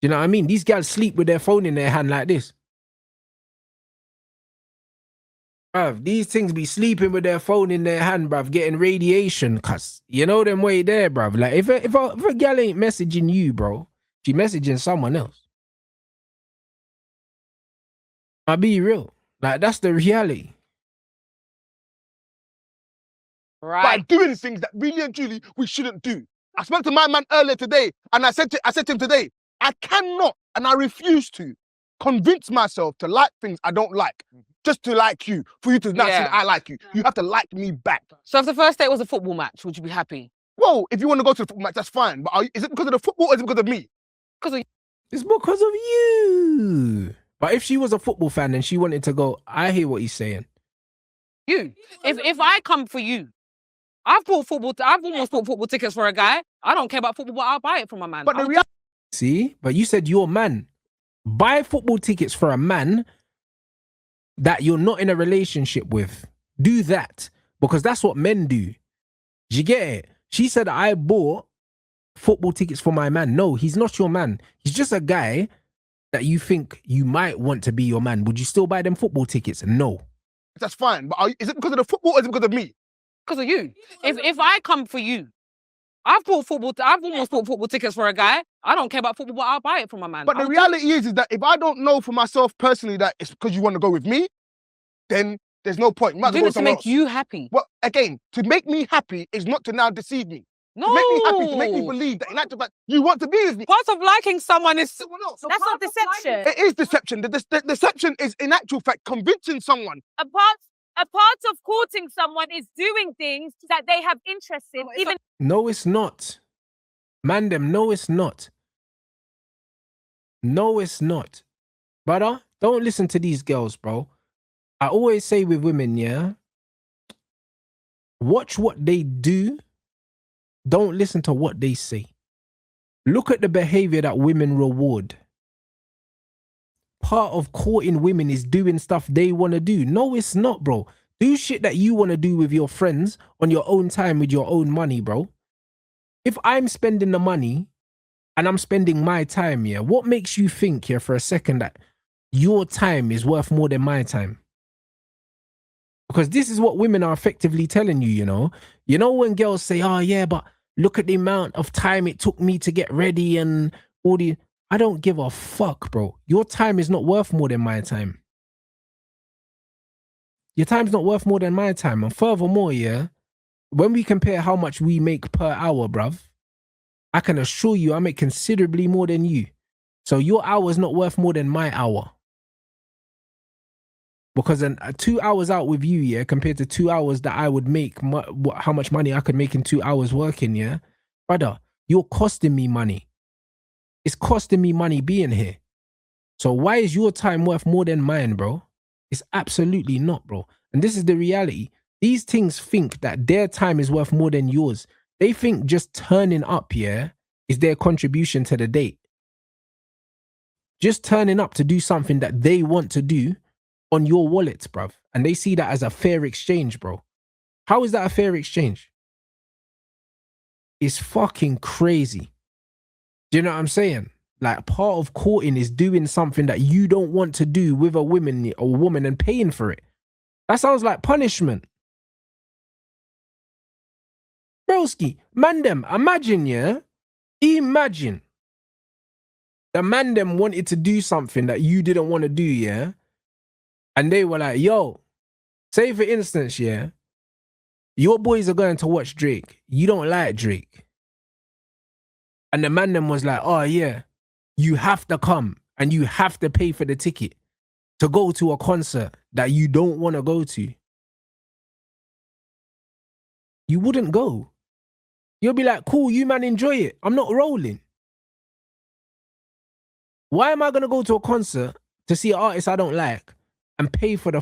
You know what I mean? These guys sleep with their phone in their hand like this. Bruv, these things be sleeping with their phone in their hand, bruv, getting radiation, cuz. You know them way there, bruv. Like, if a gal ain't messaging you, bro, she messaging someone else. I'll be real. Like, that's the reality. Right. By doing things that really and truly we shouldn't do. I spoke to my man earlier today, and I said to him today, I cannot and I refuse to convince myself to like things I don't like. Just to like you, for you to now see that I like you. You have to like me back. So if the first date was a football match, would you be happy? Well, if you want to go to the football match, that's fine. But is it because of the football or is it because of me? It's because of you. But if she was a football fan and she wanted to go, I hear what he's saying. You. If I come for you, I've almost bought football tickets for a guy. I don't care about football, but I'll buy it from a man. But the reality. See? But you said you're a man. Buy football tickets for a man that you're not in a relationship with. Do that. Because that's what men do. You get it? She said, I bought football tickets for my man. No, he's not your man. He's just a guy that you think you might want to be your man. Would you still buy them football tickets? No. That's fine. But is it because of the football or is it because of me? Because of you. If I come for you, I've almost bought football tickets for a guy. I don't care about football, but I'll buy it from a man. But the reality is that if I don't know for myself personally that it's because you want to go with me, then there's no point. You might do it to make you happy. Well, again, to make me happy is not to now deceive me. No. To make me happy, to make me believe that in actual fact, you want to be with me. Part of liking someone is... That's not deception. It is deception. The deception is in actual fact convincing someone. A part of courting someone is doing things that they have interest in. No, it's not. Mandem, no, it's not. No, it's not. Brother, don't listen to these girls, bro. I always say with women, yeah, watch what they do. Don't listen to what they say. Look at the behavior that women reward. Part of courting women is doing stuff they want to do. No, it's not, bro. Do shit that you want to do with your friends on your own time with your own money, bro. If I'm spending the money and I'm spending my time, yeah, what makes you think here for a second that your time is worth more than my time? Because this is what women are effectively telling you, you know. You know when girls say, oh yeah, but look at the amount of time it took me to get ready and all the... I don't give a fuck, bro. Your time is not worth more than my time. Your time's not worth more than my time. And furthermore, yeah, when we compare how much we make per hour, bruv, I can assure you I make considerably more than you. So your hour is not worth more than my hour. Because 2 hours out with you, yeah, compared to 2 hours that I would make, how much money I could make in 2 hours working, yeah, brother, you're costing me money. It's costing me money being here. So why is your time worth more than mine, bro? It's absolutely not, bro. And this is the reality. These things think that their time is worth more than yours. They think just turning up, yeah, is their contribution to the date. Just turning up to do something that they want to do on your wallet, bruv. And they see that as a fair exchange, bro. How is that a fair exchange? It's fucking crazy. Do you know what I'm saying? Like, part of courting is doing something that you don't want to do with a woman and paying for it. That sounds like punishment. Broski, man them, imagine, yeah? Imagine the man them wanted to do something that you didn't want to do, yeah? And they were like, yo, say for instance, yeah, your boys are going to watch Drake. You don't like Drake. And the man them was like, oh yeah, you have to come and you have to pay for the ticket to go to a concert that you don't want to go to. You wouldn't go. You'll be like, cool, you man enjoy it. I'm not rolling. Why am I going to go to a concert to see an artist I don't like and pay for the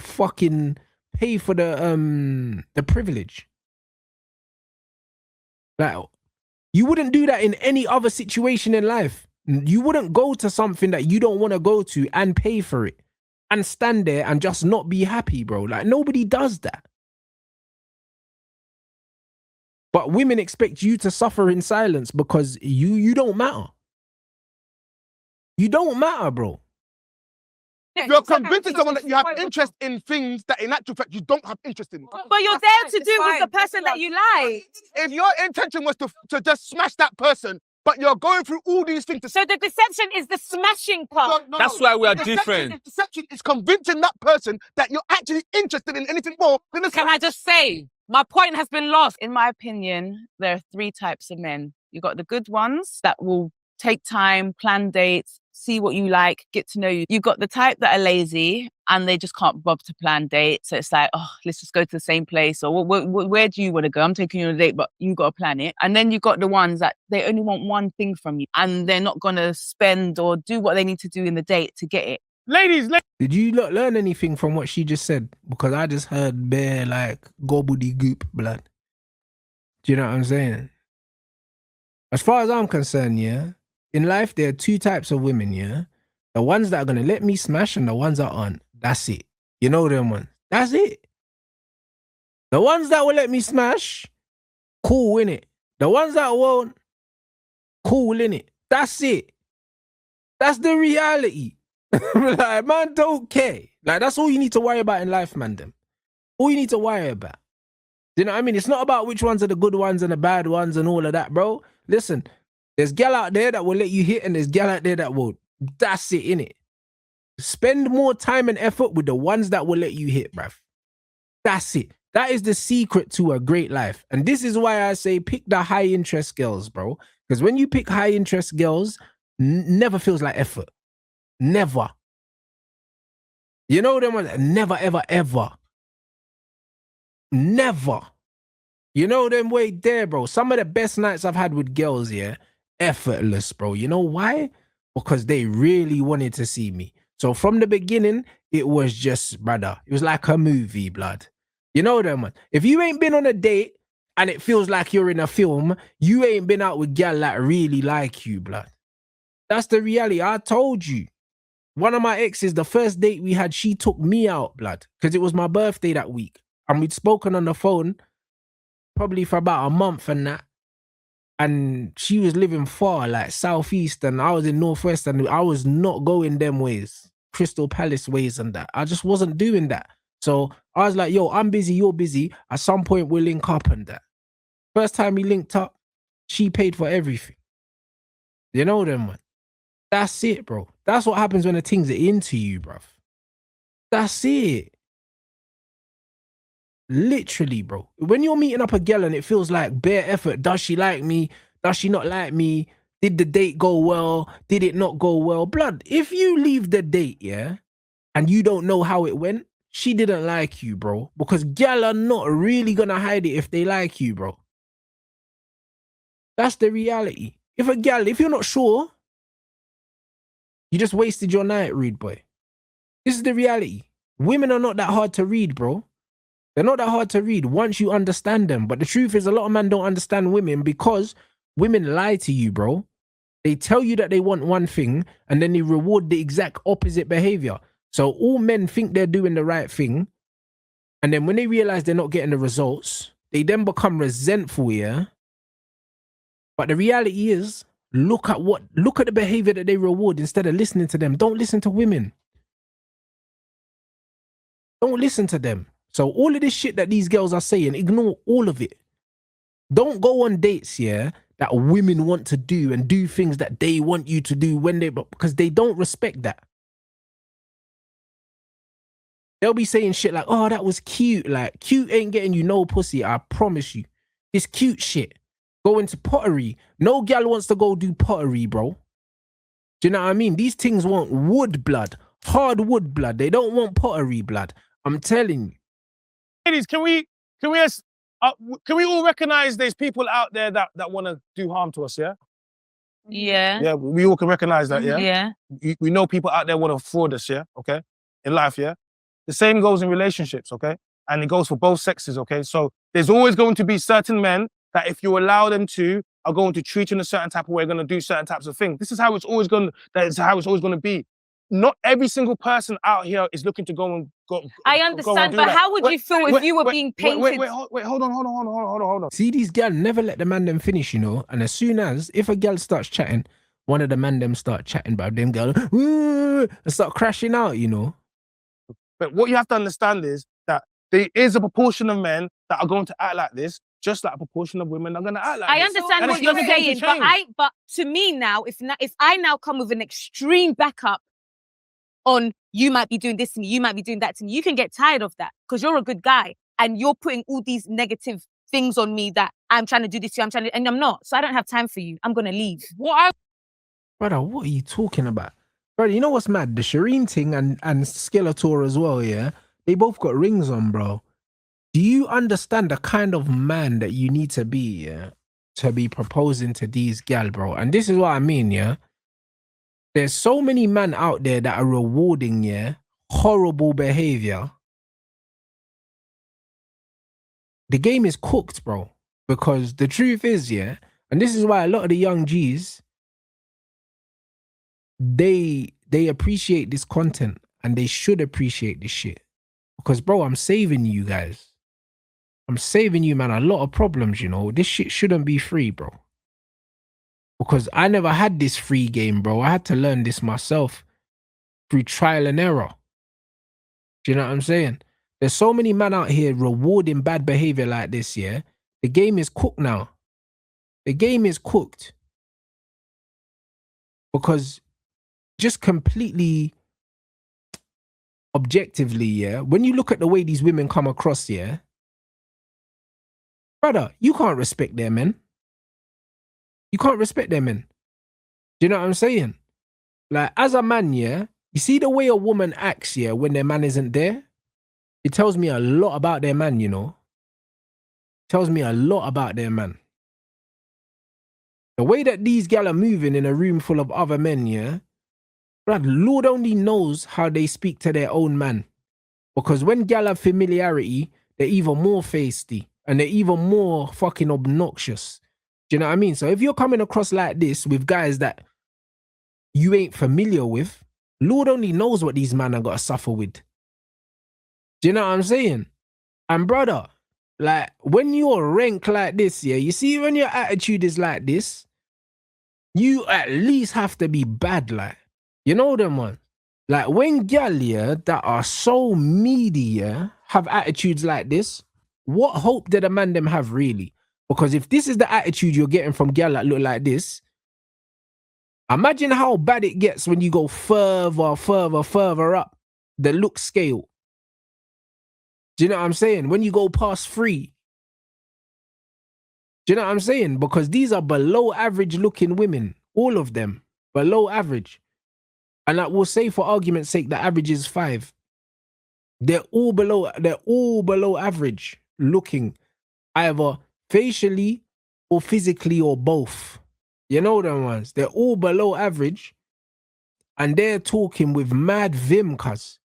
privilege? Like, you wouldn't do that in any other situation in life. You wouldn't go to something that you don't want to go to and pay for it and stand there and just not be happy, bro. Like, nobody does that. But women expect you to suffer in silence because you don't matter. You don't matter, bro. You're convincing someone that you have interest in things that in actual fact you don't have interest in. But you're there to do with the person that you like. If your intention was to just smash that person, but you're going through all these things to... So the deception is the smashing part. That's why we are Deception different. Deception is convincing that person that you're actually interested in anything more than the... Can I just say, my point has been lost. In my opinion, there are 3 types of men. You've got the good ones that will take time, plan dates, see what you like, get to know you. You've got the type that are lazy and they just can't bother to plan dates. So it's like, oh, let's just go to the same place. Or where do you want to go? I'm taking you on a date, but you got to plan it. And then you've got the ones that they only want one thing from you and they're not going to spend or do what they need to do in the date to get it. Ladies, Did you not learn anything from what she just said? Because I just heard bare like gobbledygook blood. Do you know what I'm saying? As far as I'm concerned, yeah, in life there are 2 types of women, yeah? The ones that are going to let me smash and the ones that aren't. That's it. You know them ones. That's it. The ones that will let me smash, cool, innit? The ones that won't, cool, innit? That's it. That's the reality. Like, man, don't care. Like, that's all you need to worry about in life, man. Them. All you need to worry about. You know what I mean? It's not about which ones are the good ones and the bad ones and all of that, bro. Listen, there's gal out there that will let you hit and there's gal out there that won't. That's it, innit? Spend more time and effort with the ones that will let you hit, bruv. That's it. That is the secret to a great life. And this is why I say pick the high interest girls, bro. Because when you pick high interest girls, never feels like effort. Never. You know them ones? Never, ever, ever. Never. You know them way there, bro. Some of the best nights I've had with girls, yeah, effortless, bro. You know why? Because they really wanted to see me. So from the beginning, it was just, brother, it was like a movie, blood. You know them ones? If you ain't been on a date and it feels like you're in a film, you ain't been out with gal that really like you, blood. That's the reality. I told you. One of my exes, the first date we had, she took me out, blood, because it was my birthday that week. And we'd spoken on the phone probably for about a month and that. And she was living far, like southeast, and I was in northwest, and I was not going them ways, Crystal Palace ways and that. I just wasn't doing that. So I was like, yo, I'm busy, you're busy. At some point, we'll link up and that. First time we linked up, she paid for everything. You know them, man. That's it, bro. That's what happens when the things are into you, bruv. That's it. Literally, bro. When you're meeting up a girl and it feels like bare effort, does she like me? Does she not like me? Did the date go well? Did it not go well? Blood, if you leave the date, yeah, and you don't know how it went, she didn't like you, bro. Because gal are not really gonna hide it if they like you, bro. That's the reality. If you're not sure, you just wasted your night, rude boy. This is the reality. Women are not that hard to read, bro. They're not that hard to read once you understand them. But the truth is, a lot of men don't understand women because women lie to you, bro. They tell you that they want one thing and then they reward the exact opposite behavior. So all men think they're doing the right thing. And then when they realize they're not getting the results, they then become resentful, yeah? But the reality is, look at the behavior that they reward instead of listening to them. Don't listen to women. Don't listen to them. So all of this shit that these girls are saying, ignore all of it. Don't go on dates, yeah, that women want to do and do things that they want you to do because they don't respect that. They'll be saying shit like, oh, that was cute. Like, cute ain't getting you no pussy, I promise you. It's cute shit. Go into pottery. No gal wants to go do pottery, bro. Do you know what I mean? These things want wood blood, hard wood blood. They don't want pottery blood. I'm telling you. Ladies, can we all recognize there's people out there that want to do harm to us, yeah? Yeah. Yeah, we all can recognize that, yeah? Yeah. We know people out there want to fraud us, yeah? Okay? In life, yeah? The same goes in relationships, okay? And it goes for both sexes, okay? So there's always going to be certain men that if you allow them to, are going to treat you in a certain type of way, going to do certain types of things. This is how it's always going to be. Not every single person out here is looking to go and go. I understand, but how would you feel if you were being painted? Wait, hold on. See, these gal never let the man them finish, you know? And as soon as, if a gal starts chatting, one of the man them start chatting about them gal, and start crashing out, you know? But what you have to understand is that there is a proportion of men that are going to act like this, just like a proportion of women are going to act like this. I understand what you're saying, but to me now, if I now come with an extreme backup on you might be doing this to me, you might be doing that to me, you can get tired of that because you're a good guy and you're putting all these negative things on me that I'm trying to do this to you, and I'm not. So I don't have time for you. I'm going to leave. Brother, what are you talking about? Brother, you know what's mad? The Shireen thing and Skeletor as well, yeah? They both got rings on, bro. Do you understand the kind of man that you need to be, yeah, to be proposing to these gal, bro? And this is what I mean, yeah? There's so many men out there that are rewarding, yeah, horrible behavior. The game is cooked, bro. Because the truth is, yeah, and this is why a lot of the young G's, they appreciate this content and they should appreciate this shit. Because, bro, I'm saving you guys. I'm saving you, man, a lot of problems, you know. This shit shouldn't be free, bro. Because I never had this free game, bro. I had to learn this myself through trial and error. Do you know what I'm saying? There's so many men out here rewarding bad behavior like this, yeah? The game is cooked now. The game is cooked. Because just completely objectively, yeah, when you look at the way these women come across, yeah, brother, you can't respect them, man. You can't respect them, man. Do you know what I'm saying? Like, as a man, yeah, you see the way a woman acts, yeah, when their man isn't there? It tells me a lot about their man, you know? It tells me a lot about their man. The way that these gal are moving in a room full of other men, yeah, Brad, Lord only knows how they speak to their own man. Because when gal have familiarity, they're even more feisty and they're even more fucking obnoxious. Do you know what I mean? So if you're coming across like this with guys that you ain't familiar with, Lord only knows what these men are got to suffer with. Do you know what I'm saying? And brother, like when you're rank like this, yeah, you see when your attitude is like this, you at least have to be bad, like. You know them ones? Like when gal, yeah, that are so meaty, yeah, have attitudes like this, what hope did a man them have really? Because if this is the attitude you're getting from gal that look like this, imagine how bad it gets when you go further up the look scale. Do you know what I'm saying? When you go past 3. Do you know what I'm saying? Because these are below average looking women. All of them. Below average. And I will say for argument's sake, the average is 5. They're all below average looking. Either facially or physically or both. You know them ones. They're all below average. And they're talking with mad vim, cuz.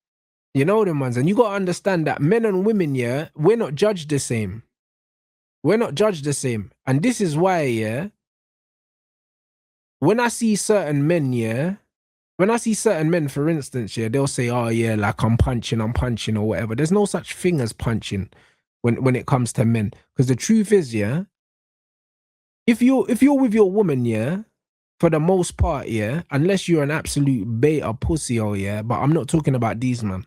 You know them ones. And you got to understand that men and women, yeah, we're not judged the same. We're not judged the same. And this is why, yeah, when I see certain men, yeah, when I see certain men, for instance, yeah, they'll say, oh yeah, like I'm punching or whatever. There's no such thing as punching when it comes to men. Because the truth is, yeah, if you're with your woman, yeah, for the most part, yeah, unless you're an absolute beta pussy, oh yeah, but I'm not talking about these, man.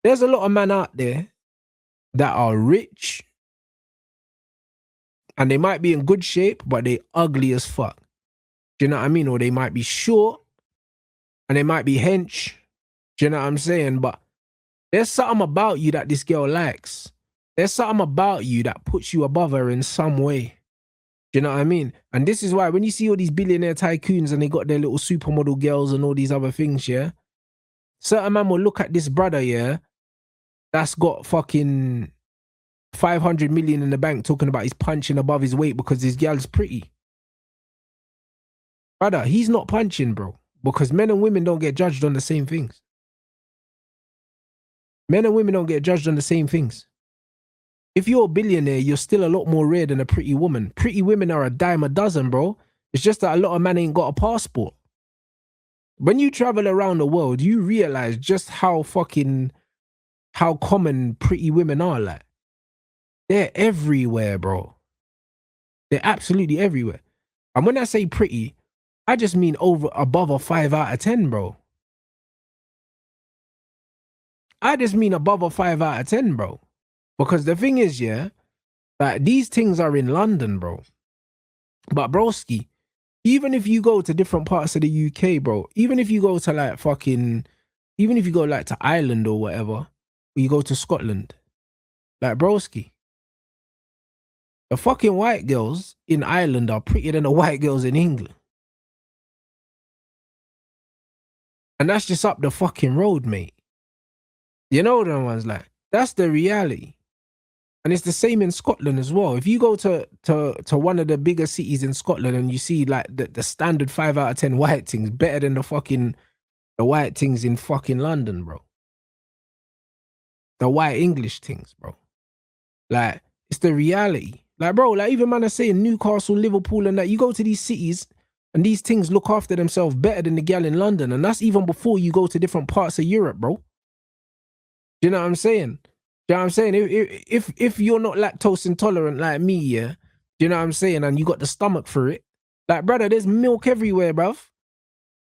There's a lot of men out there that are rich, and they might be in good shape, but they ugly as fuck. Do you know what I mean? Or they might be short and they might be hench. Do you know what I'm saying? But there's something about you that this girl likes. There's something about you that puts you above her in some way. Do you know what I mean? And this is why when you see all these billionaire tycoons and they got their little supermodel girls and all these other things, yeah, certain man will look at this brother, yeah, that's got fucking 500 million in the bank talking about he's punching above his weight because his girl's pretty. Brother, he's not punching, bro, because men and women don't get judged on the same things. Men and women don't get judged on the same things. If you're a billionaire, you're still a lot more rare than a pretty woman. Pretty women are a dime a dozen, bro. It's just that a lot of men ain't got a passport. When you travel around the world, you realize just how common pretty women are. Like, they're everywhere, bro. They're absolutely everywhere. And when I say pretty, I just mean above a 5 out of 10, bro. I just mean above a 5 out of 10, bro. Because the thing is, yeah, that these things are in London, bro. But broski, even if you go to different parts of the UK, bro, even if you go to even if you go like to Ireland or whatever, or you go to Scotland, like broski, the fucking white girls in Ireland are prettier than the white girls in England. And that's just up the fucking road, mate. You know them ones, like, that's the reality. And it's the same in Scotland as well. If you go to one of the bigger cities in Scotland and you see like the standard 5 out of 10 white things better than the white things in fucking London, bro. The white English things, bro. Like, it's the reality. Like, bro, like even man are saying Newcastle, Liverpool and that, you go to these cities and these things look after themselves better than the gal in London. And that's even before you go to different parts of Europe, bro. Do you know what I'm saying? You know what I'm saying? If you're not lactose intolerant like me, yeah, do you know what I'm saying? And you got the stomach for it. Like, brother, there's milk everywhere, bruv.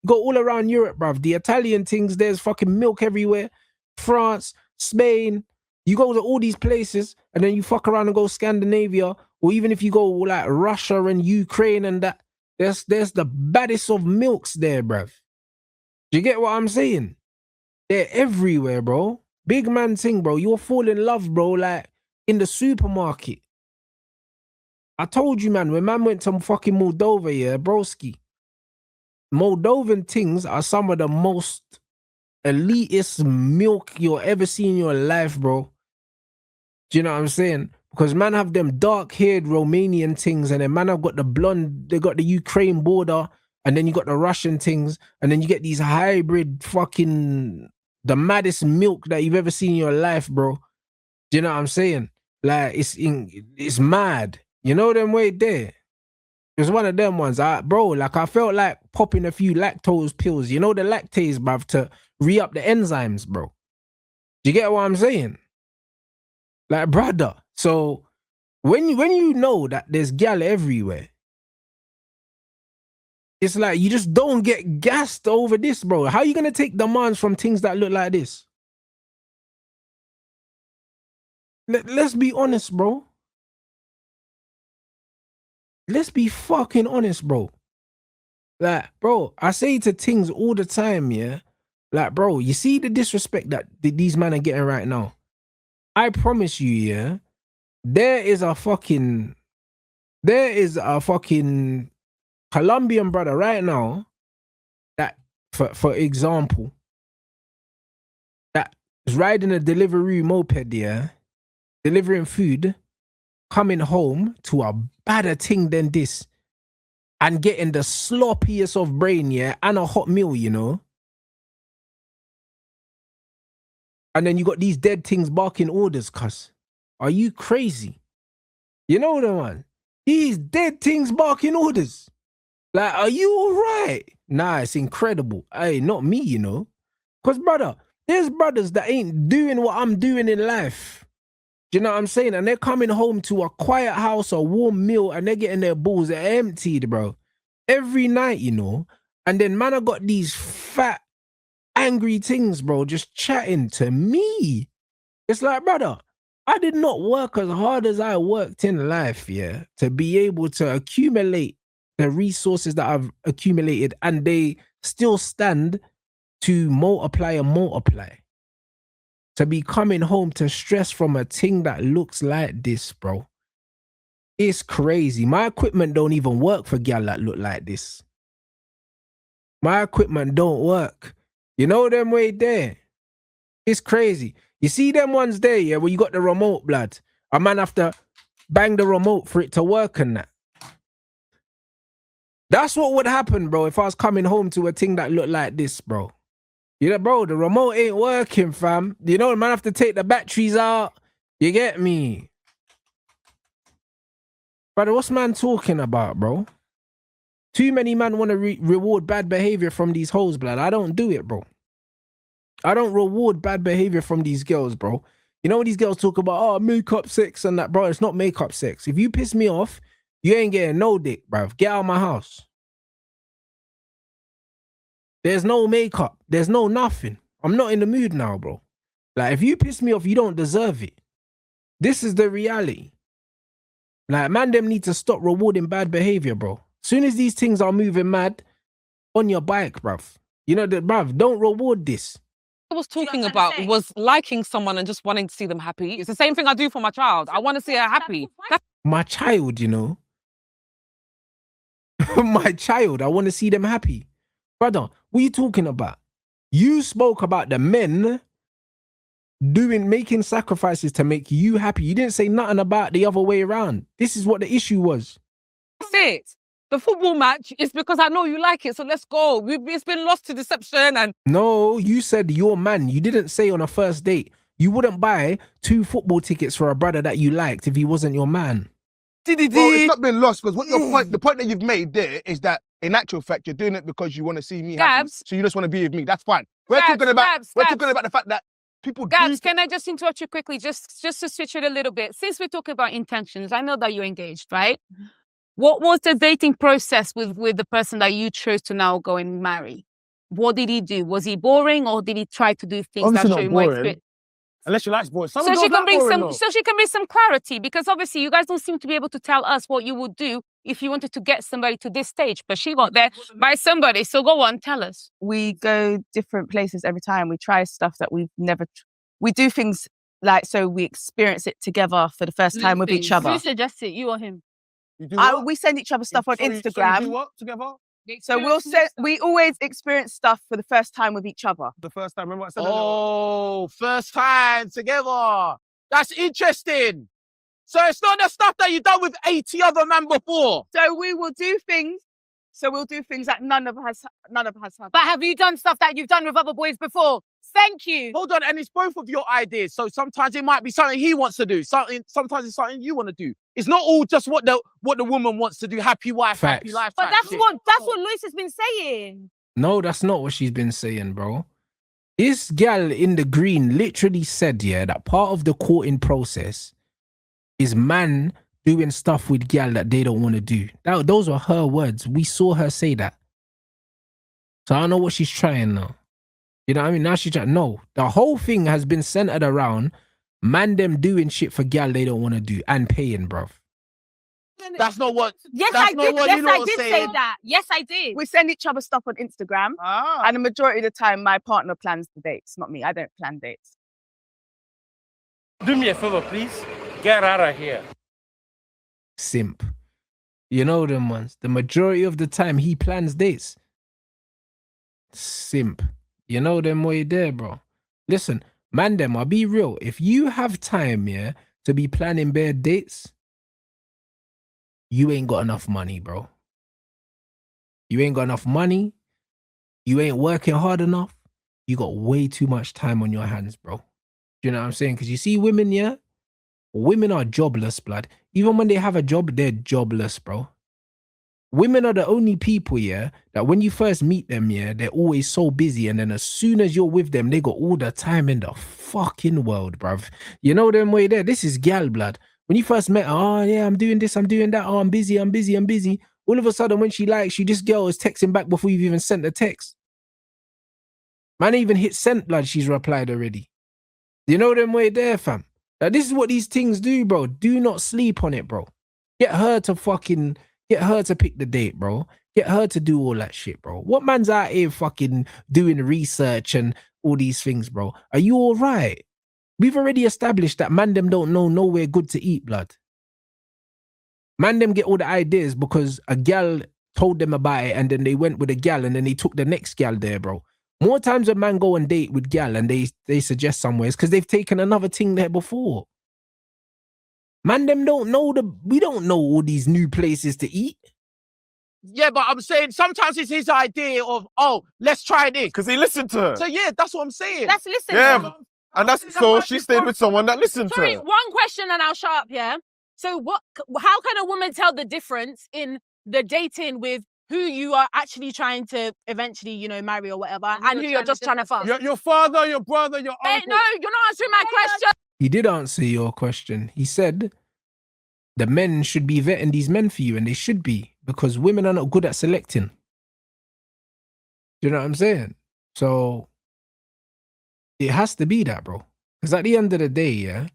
Go all around Europe, bruv. The Italian things, there's fucking milk everywhere. France, Spain. You go to all these places and then you fuck around and go Scandinavia, or even if you go like Russia and Ukraine and that, there's the baddest of milks there, bruv. Do you get what I'm saying? They're everywhere, bro. Big man thing, bro. You'll fall in love, bro, like in the supermarket. I told you, man, when man went to fucking Moldova, yeah, broski. Moldovan things are some of the most elitist milk you'll ever see in your life, bro. Do you know what I'm saying? Because man have them dark-haired Romanian things, and then man have got the blonde, they got the Ukraine border, and then you got the Russian things, and then you get these hybrid fucking... the maddest milk that you've ever seen in your life, bro. Do you know what I'm saying? Like, it's mad. You know them way there? It's one of them ones. Bro, like, I felt like popping a few lactose pills. You know the lactase, bruv, to re-up the enzymes, bro. Do you get what I'm saying? Like, brother. So, when you know that there's gal everywhere, it's like you just don't get gassed over this, bro. How are you going to take demands from things that look like this? Let's be honest, bro. Let's be fucking honest, bro. Like, bro, I say to things all the time, yeah? Like, bro, you see the disrespect that these men are getting right now? I promise you, yeah? There is a fucking Colombian brother right now that, for example, that is riding a delivery moped, yeah, delivering food, coming home to a badder thing than this, and getting the sloppiest of brain, yeah, and a hot meal, you know. And then you got these dead things barking orders, cuss. Are you crazy? You know the one? These dead things barking orders. Like, are you all right? Nah, it's incredible. Hey, not me, you know. Because, brother, there's brothers that ain't doing what I'm doing in life. Do you know what I'm saying? And they're coming home to a quiet house, a warm meal, and they're getting their balls emptied, bro. Every night, you know. And then, man, I got these fat, angry things, bro, just chatting to me. It's like, brother, I did not work as hard as I worked in life, yeah, to be able to accumulate the resources that I've accumulated, and they still stand to multiply and multiply. To be coming home to stress from a thing that looks like this, bro. It's crazy. My equipment don't even work for gal that look like this. My equipment don't work. You know them way there. It's crazy. You see them ones there, yeah, where you got the remote, blood. A man have to bang the remote for it to work and that. That's what would happen, bro, if I was coming home to a thing that looked like this, bro. You know, bro, the remote ain't working, fam. You know, the man have to take the batteries out. You get me? Brother, what's man talking about, bro? Too many man want to reward bad behavior from these hoes, blood. I don't do it, bro. I don't reward bad behavior from these girls, bro. You know when these girls talk about, oh, makeup sex and that, bro, it's not makeup sex. If you piss me off, you ain't getting no dick, bruv. Get out of my house. There's no makeup. There's no nothing. I'm not in the mood now, bro. Like, if you piss me off, you don't deserve it. This is the reality. Like, man, them need to stop rewarding bad behavior, bro. Soon as these things are moving mad, on your bike, bruv. You know that, bruv, don't reward this. I was talking about was liking someone and just wanting to see them happy. It's the same thing I do for my child. I want to see her happy. My child, you know. My child, I want to see them happy. Brother, what are you talking about? You spoke about the men making sacrifices to make you happy. You didn't say nothing about the other way around. This is what the issue was. That's it. The football match is because I know you like it, so let's go. It's been lost to deception and... No, you said your man. You didn't say on a first date. You wouldn't buy 2 football tickets for a brother that you liked if he wasn't your man. Well, it's not been lost because what the point that you've made there is that in actual fact, you're doing it because you want to see me happy. So you just want to be with me. That's fine. We're talking about the fact that people Gabs, can I just interrupt you quickly? Just to switch it a little bit. Since we're talking about intentions, I know that you're engaged, right? What was the dating process with the person that you chose to now go and marry? What did he do? Was he boring, or did he try to do things Obviously that show not you more boring. experience? Unless you like boys. So she can bring some clarity, because obviously you guys don't seem to be able to tell us what you would do if you wanted to get somebody to this stage, but she got there by somebody. So go on, tell us. We go different places every time. We try stuff that we've never. We do things like, so we experience it together for the first time with each other. Who suggests it? You or him? You do what? We send each other stuff on Instagram. So you do what together? So we always experience stuff for the first time with each other. The first time, remember what I said? Oh, first time together. That's interesting. So it's not the stuff that you've done with 80 other men before. So we will do things. So we'll do things that none of us have. But have you done stuff that you've done with other boys before? Thank you. Hold on, and it's both of your ideas. So sometimes it might be something he wants to do. Sometimes it's something you want to do. It's not all just what the woman wants to do. Happy wife, happy life. But that's what Luis has been saying. No, that's not what she's been saying, bro. This gal in the green literally said, yeah, that part of the courting process is man doing stuff with gal that they don't want to do. Those were her words. We saw her say that. So I don't know what she's trying now. You know what I mean? Now she's trying. No, the whole thing has been centered around man them doing shit for gal they don't want to do and paying, bruv. That's not what. Yes, that's I not did. What Yes, you I lot did saying. say that. Yes, I did. We send each other stuff on Instagram. And the majority of the time, my partner plans the dates, not me. I don't plan dates. Do me a favor, please. Get out of here. Simp. You know them ones. The majority of the time, he plans dates. Simp. You know them way there, bro. Listen, man, them, I'll be real. If you have time, yeah, to be planning bare dates, you ain't got enough money, bro. You ain't got enough money. You ain't working hard enough. You got way too much time on your hands, bro. Do you know what I'm saying? Because you see women, yeah? Women are jobless, blood. Even when they have a job, they're jobless, bro. Women are the only people, yeah, that when you first meet them, yeah, they're always so busy. And then as soon as you're with them, they got all the time in the fucking world, bruv. You know them way there? This is gal, blood. When you first met her, oh, yeah, I'm doing this, I'm doing that. Oh, I'm busy. All of a sudden, when she likes you, this girl is texting back before you've even sent the text. Man even hit sent, blood, she's replied already. You know them way there, fam? Like, this is what these things do, bro. Do not sleep on it, bro. Get her to pick the date, bro. Get her to do all that shit, bro. What man's out here fucking doing research and all these things, bro? Are you all right? We've already established that man them don't know nowhere good to eat, blood. Man them get all the ideas because a gal told them about it and then they went with a gal and then they took the next gal there, bro. More times a man go and date with gal and they suggest somewhere because they've taken another thing there before. Man them don't know we don't know all these new places to eat. Yeah, but I'm saying sometimes it's his idea of, oh, let's try this. Because he listened to her. So yeah, that's what I'm saying. Let's listen. Yeah, and that's so she stayed with someone that listened to Sorry, her. one question and I'll shut up, yeah? So how can a woman tell the difference in the dating with who you are actually trying to eventually, you know, marry or whatever, and who you're just trying to fuck? Your father, your brother, your uncle. No, you're not answering my question. He did answer your question. He said the men should be vetting these men for you, and they should be, because women are not good at selecting. You know what I'm saying? So it has to be that, bro. Because at the end of the day, yeah,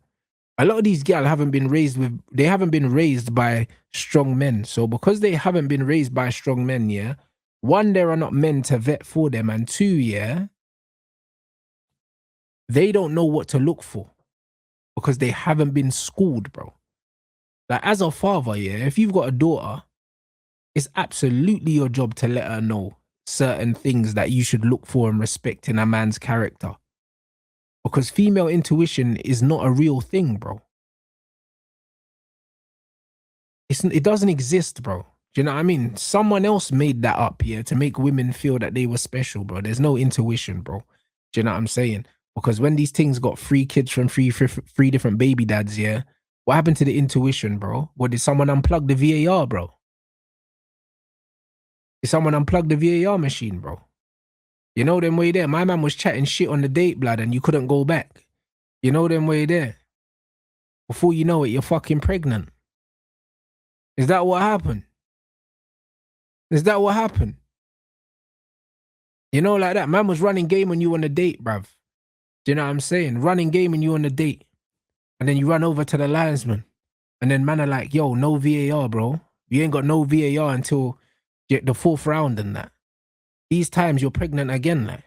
a lot of these gal haven't been raised by strong men. So because they haven't been raised by strong men, yeah, one, there are not men to vet for them, and two, yeah, they don't know what to look for because they haven't been schooled, bro. Like, as a father, yeah, if you've got a daughter, it's absolutely your job to let her know certain things that you should look for and respect in a man's character. Because female intuition is not a real thing, bro. It doesn't exist, bro. Do you know what I mean? Someone else made that up here to make women feel that they were special, bro. There's no intuition, bro. Do you know what I'm saying? Because when these things got 3 kids from three different baby dads, yeah, what happened to the intuition, bro? What, did someone unplug the VAR, bro? Did someone unplug the VAR machine, bro? You know them way there. My man was chatting shit on the date, blood, and you couldn't go back. You know them way there. Before you know it, you're fucking pregnant. Is that what happened? Is that what happened? You know, like that. Man was running game when you on the date, bruv. Do you know what I'm saying? Running game when you on the date. And then you run over to the linesman. And then man are like, yo, no VAR, bro. You ain't got no VAR until the 4th round and that. These times you're pregnant again, like.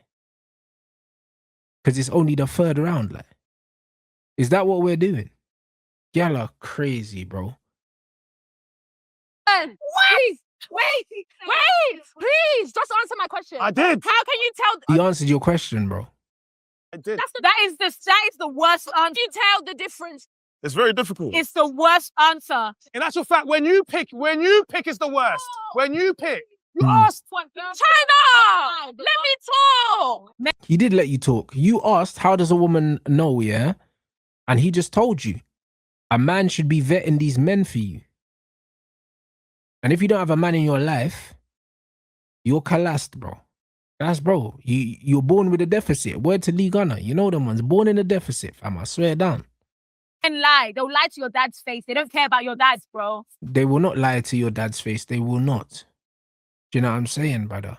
Because it's only the 3rd round, like. Is that what we're doing? Y'all are crazy, bro. Wait, please, just answer my question. I did. How can you tell? He answered your question, bro. I did. That is the worst answer. You tell the difference. It's very difficult. It's the worst answer. In actual fact, when you pick is the worst. When you pick, you Mm. asked. China, let me talk. He did let you talk. You asked, how does a woman know, yeah? And he just told you. A man should be vetting these men for you. And if you don't have a man in your life, you're collapsed, bro. That's bro. You're born with a deficit. Word to Lee Gunner. You know them ones. Born in a deficit, fam. I swear down. And lie. They'll lie to your dad's face. They don't care about your dad's, bro. They will not lie to your dad's face. They will not. Do you know what I'm saying, brother?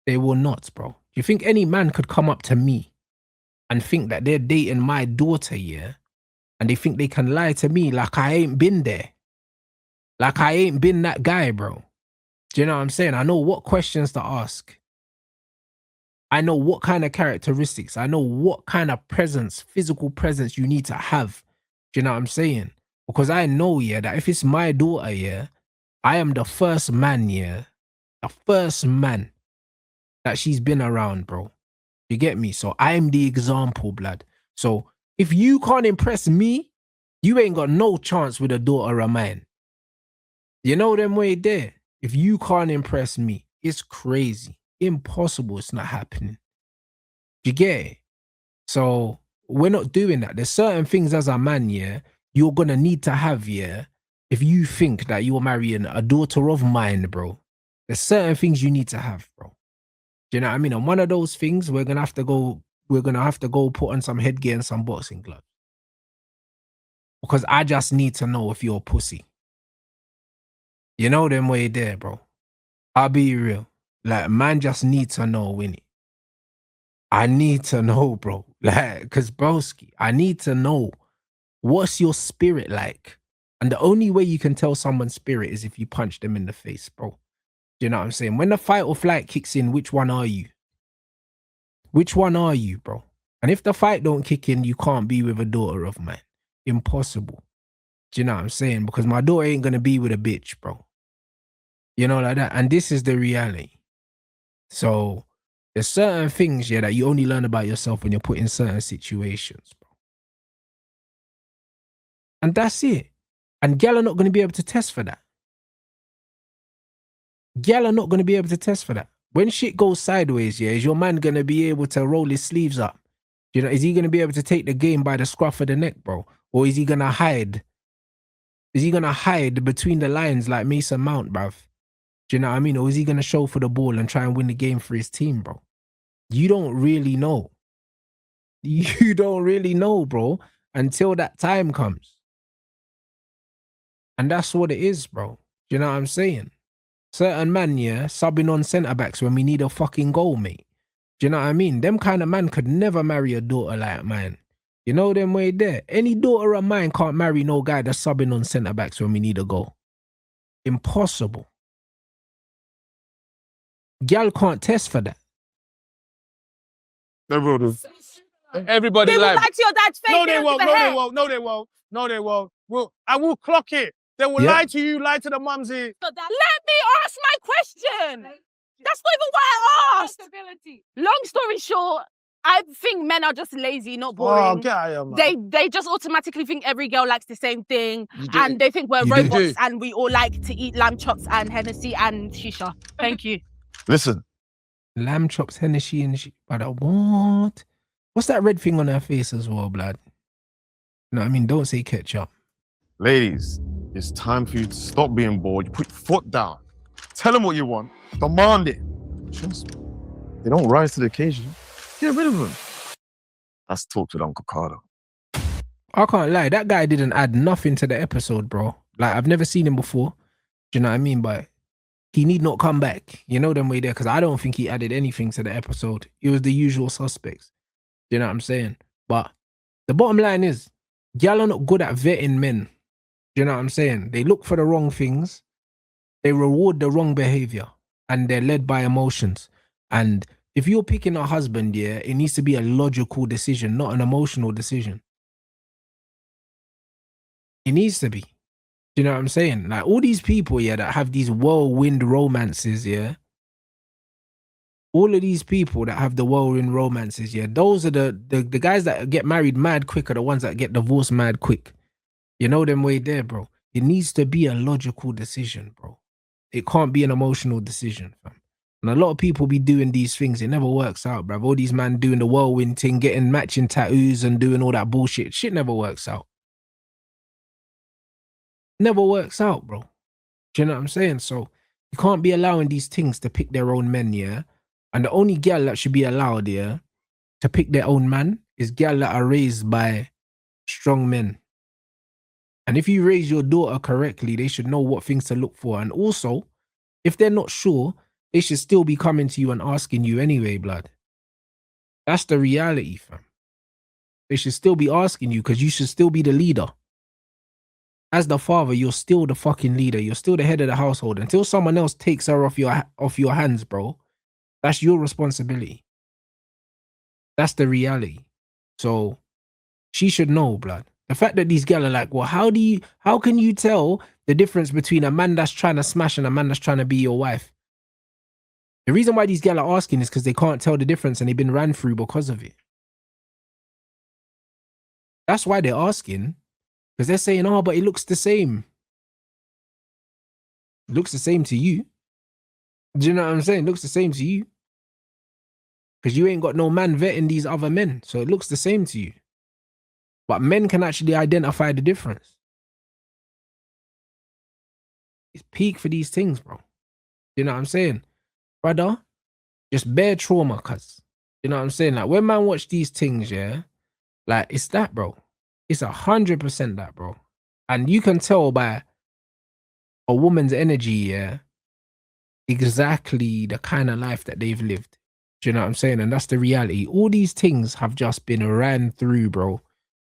They will not, bro. Do you think any man could come up to me and think that they're dating my daughter, yeah? And they think they can lie to me like I ain't been there? Like I ain't been that guy, bro. Do you know what I'm saying? I know what questions to ask. I know what kind of characteristics. I know what kind of presence, physical presence you need to have. Do you know what I'm saying? Because I know, yeah, that if it's my daughter, yeah, I am the first man, yeah, the first man that she's been around, bro. You get me? So I am the example, blood. So if you can't impress me, you ain't got no chance with a daughter of mine. You know them way there. If you can't impress me, it's crazy. Impossible. It's not happening. You get it? So we're not doing that. There's certain things as a man, yeah, you're going to need to have, yeah, if you think that you're marrying a daughter of mine, bro. There's certain things you need to have, bro. Do you know what I mean? And one of those things, we're going to have to go put on some headgear and some boxing gloves. Because I just need to know if you're a pussy. You know them way there, bro. I'll be real. Like, man just needs to know, innit? I need to know, bro. Like, because broski, I need to know what's your spirit like. And the only way you can tell someone's spirit is if you punch them in the face, bro. Do you know what I'm saying? When the fight or flight kicks in, which one are you? Which one are you, bro? And if the fight don't kick in, you can't be with a daughter of mine. Impossible. Do you know what I'm saying? Because my daughter ain't going to be with a bitch, bro. You know, like that. And this is the reality. So there's certain things, yeah, that you only learn about yourself when you're put in certain situations, bro. And that's it. And gal are not going to be able to test for that. Gal are not going to be able to test for that. When shit goes sideways, yeah, is your man going to be able to roll his sleeves up? You know, is he going to be able to take the game by the scruff of the neck, bro? Or is he going to hide? Is he going to hide between the lines like Mason Mount, bruv? Do you know what I mean? Or is he going to show for the ball and try and win the game for his team, bro? You don't really know. You don't really know, bro, until that time comes. And that's what it is, bro. Do you know what I'm saying? Certain man, yeah, subbing on centre-backs when we need a fucking goal, mate. Do you know what I mean? Them kind of man could never marry a daughter like mine. You know them way there. Any daughter of mine can't marry no guy that's subbing on centre-backs when we need a goal. Impossible. Gal can't test for that. Everybody They will like. lie to your dad's face. No, they don't won't. give a No, they heck. won't. No, they won't. No, they won't. Well, I will clock it. They will Yeah. lie to you, lie to the mumsy. Let me ask my question. That's not even what I asked. Long story short, I think men are just lazy, not Oh, boring. get out of here, man. They just automatically think every girl likes the same thing, You do. and they think we're You do. robots and we all like to eat lamb chops and Hennessy and shisha. Thank you. Listen, Lamb chops, Hennessy, and shit. But what? What's that red thing on her face as well, blood? You know what I mean? Don't say ketchup. ladies, it's time for you to stop being bored. You put your foot down. Tell them what you want. Demand it. Trust me. They don't rise to the occasion. Get rid of them. Let's talk to Uncle Carter. I can't lie. That guy didn't add nothing to the episode, bro. Like, I've never seen him before. Do you know what I mean? But he need not come back. You know them way there, because I don't think he added anything to the episode. It was the usual suspects. Do you know what I'm saying? But the bottom line is, y'all are not good at vetting men. Do you know what I'm saying? They look for the wrong things. They reward the wrong behavior. And they're led by emotions. And if you're picking a husband, yeah, it needs to be a logical decision, not an emotional decision. It needs to be. Do you know what I'm saying? Like, all these people, yeah, that have these whirlwind romances, yeah. All of these people that have the whirlwind romances, yeah, those are the guys that get married mad quick are the ones that get divorced mad quick. You know them way there, bro. It needs to be a logical decision, bro. It can't be an emotional decision, fam. And a lot of people be doing these things. It never works out, bruv. All these men doing the whirlwind thing, getting matching tattoos and doing all that bullshit. Shit never works out. Never works out, bro. Do you know what I'm saying? So you can't be allowing these things to pick their own men, yeah? And the only girl that should be allowed, yeah, to pick their own man is girl that are raised by strong men. And if you raise your daughter correctly, they should know what things to look for. And also, if they're not sure, they should still be coming to you and asking you anyway, blood. That's the reality, fam. They should still be asking you because you should still be the leader. As the father, you're still the fucking leader. You're still the head of the household. Until someone else takes her off your hands, bro, that's your responsibility. That's the reality. So she should know, blood. The fact that these girls are like, well, how can you tell the difference between a man that's trying to smash and a man that's trying to be your wife? The reason why these girls are asking is because they can't tell the difference and they've been ran through because of it. That's why they're asking. Because they're saying, oh, but it looks the same. It looks the same to you. Do you know what I'm saying? It looks the same to you. Because you ain't got no man vetting these other men. So it looks the same to you. But men can actually identify the difference. It's peak for these things, bro. You know what I'm saying? Brother, just bare trauma, cuz. You know what I'm saying? Like, when man watch these things, yeah, like, it's that, bro. It's 100% that, bro. And you can tell by a woman's energy, yeah, exactly the kind of life that they've lived. Do you know what I'm saying? And that's the reality. All these things have just been ran through, bro.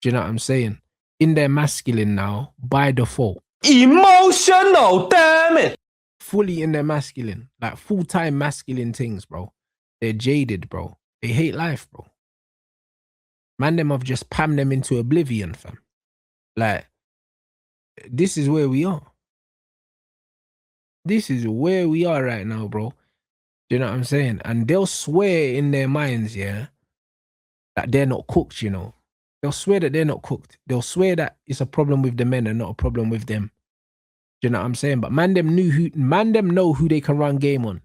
Do you know what I'm saying? In their masculine now, by default. Emotional, damn it. Fully in their masculine. Like full-time masculine things, bro. They're jaded, bro. They hate life, bro. Man, them have just pammed them into oblivion, fam. Like, this is where we are. This is where we are right now, bro. Do you know what I'm saying? And they'll swear in their minds, yeah, that they're not cooked, you know. They'll swear that they're not cooked. They'll swear that it's a problem with the men and not a problem with them. Do you know what I'm saying? But man them know who they can run game on.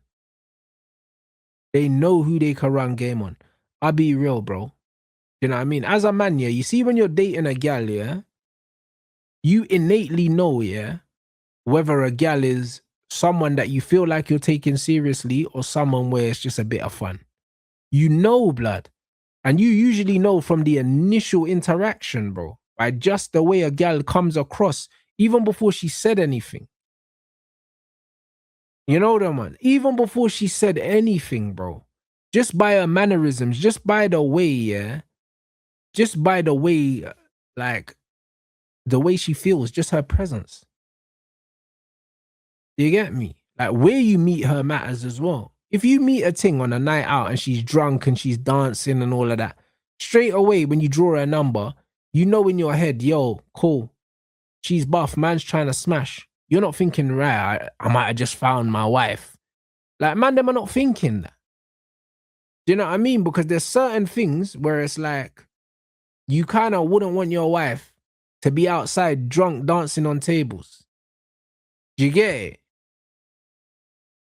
They know who they can run game on. I'll be real, bro. You know what I mean? As a man, yeah, you see when you're dating a gal, yeah, you innately know, yeah, whether a gal is someone that you feel like you're taking seriously or someone where it's just a bit of fun. You know, blood. And you usually know from the initial interaction, bro, by just the way a gal comes across, even before she said anything. You know that, man? Even before she said anything, bro. Just by her mannerisms, just by the way, yeah. Just by the way, like, the way she feels, just her presence. You get me? Like, where you meet her matters as well. If you meet a ting on a night out and she's drunk and she's dancing and all of that, straight away when you draw her number, you know in your head, yo, cool. She's buff, man's trying to smash. You're not thinking, right, I might have just found my wife. Like, man, them are not thinking that. Do you know what I mean? Because there's certain things where it's like, you kind of wouldn't want your wife to be outside drunk dancing on tables. Do you get it?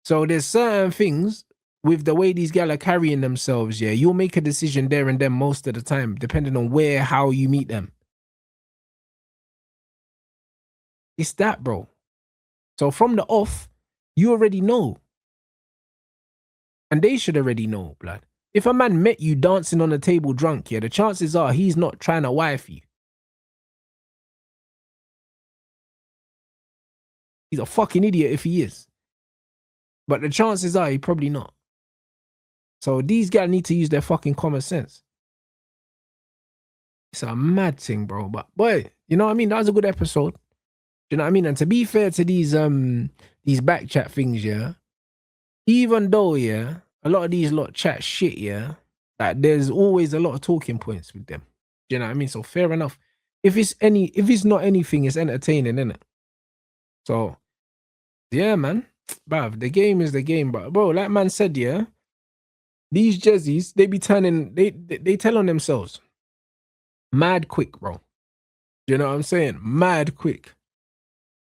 So there's certain things with the way these guys are carrying themselves, yeah, you'll make a decision there and then most of the time, depending on where, how you meet them. It's that, bro. So from the off, you already know. And they should already know, blood. If a man met you dancing on a table drunk, yeah, the chances are he's not trying to wife you. He's a fucking idiot if he is. But the chances are he probably not. So these guys need to use their fucking common sense. It's a mad thing, bro. But boy, you know what I mean? That was a good episode. You know what I mean? And to be fair to these Bkchat things, yeah, even though, yeah, a lot of these lot chat shit, yeah, like there's always a lot of talking points with them. You know what I mean? So fair enough. If it's not anything, it's entertaining, isn't it? So yeah, man. Bruv, the game is the game, but bro, like man said, yeah, these jerseys, they be turning, they tell on themselves. Mad quick, bro. You know what I'm saying? Mad quick.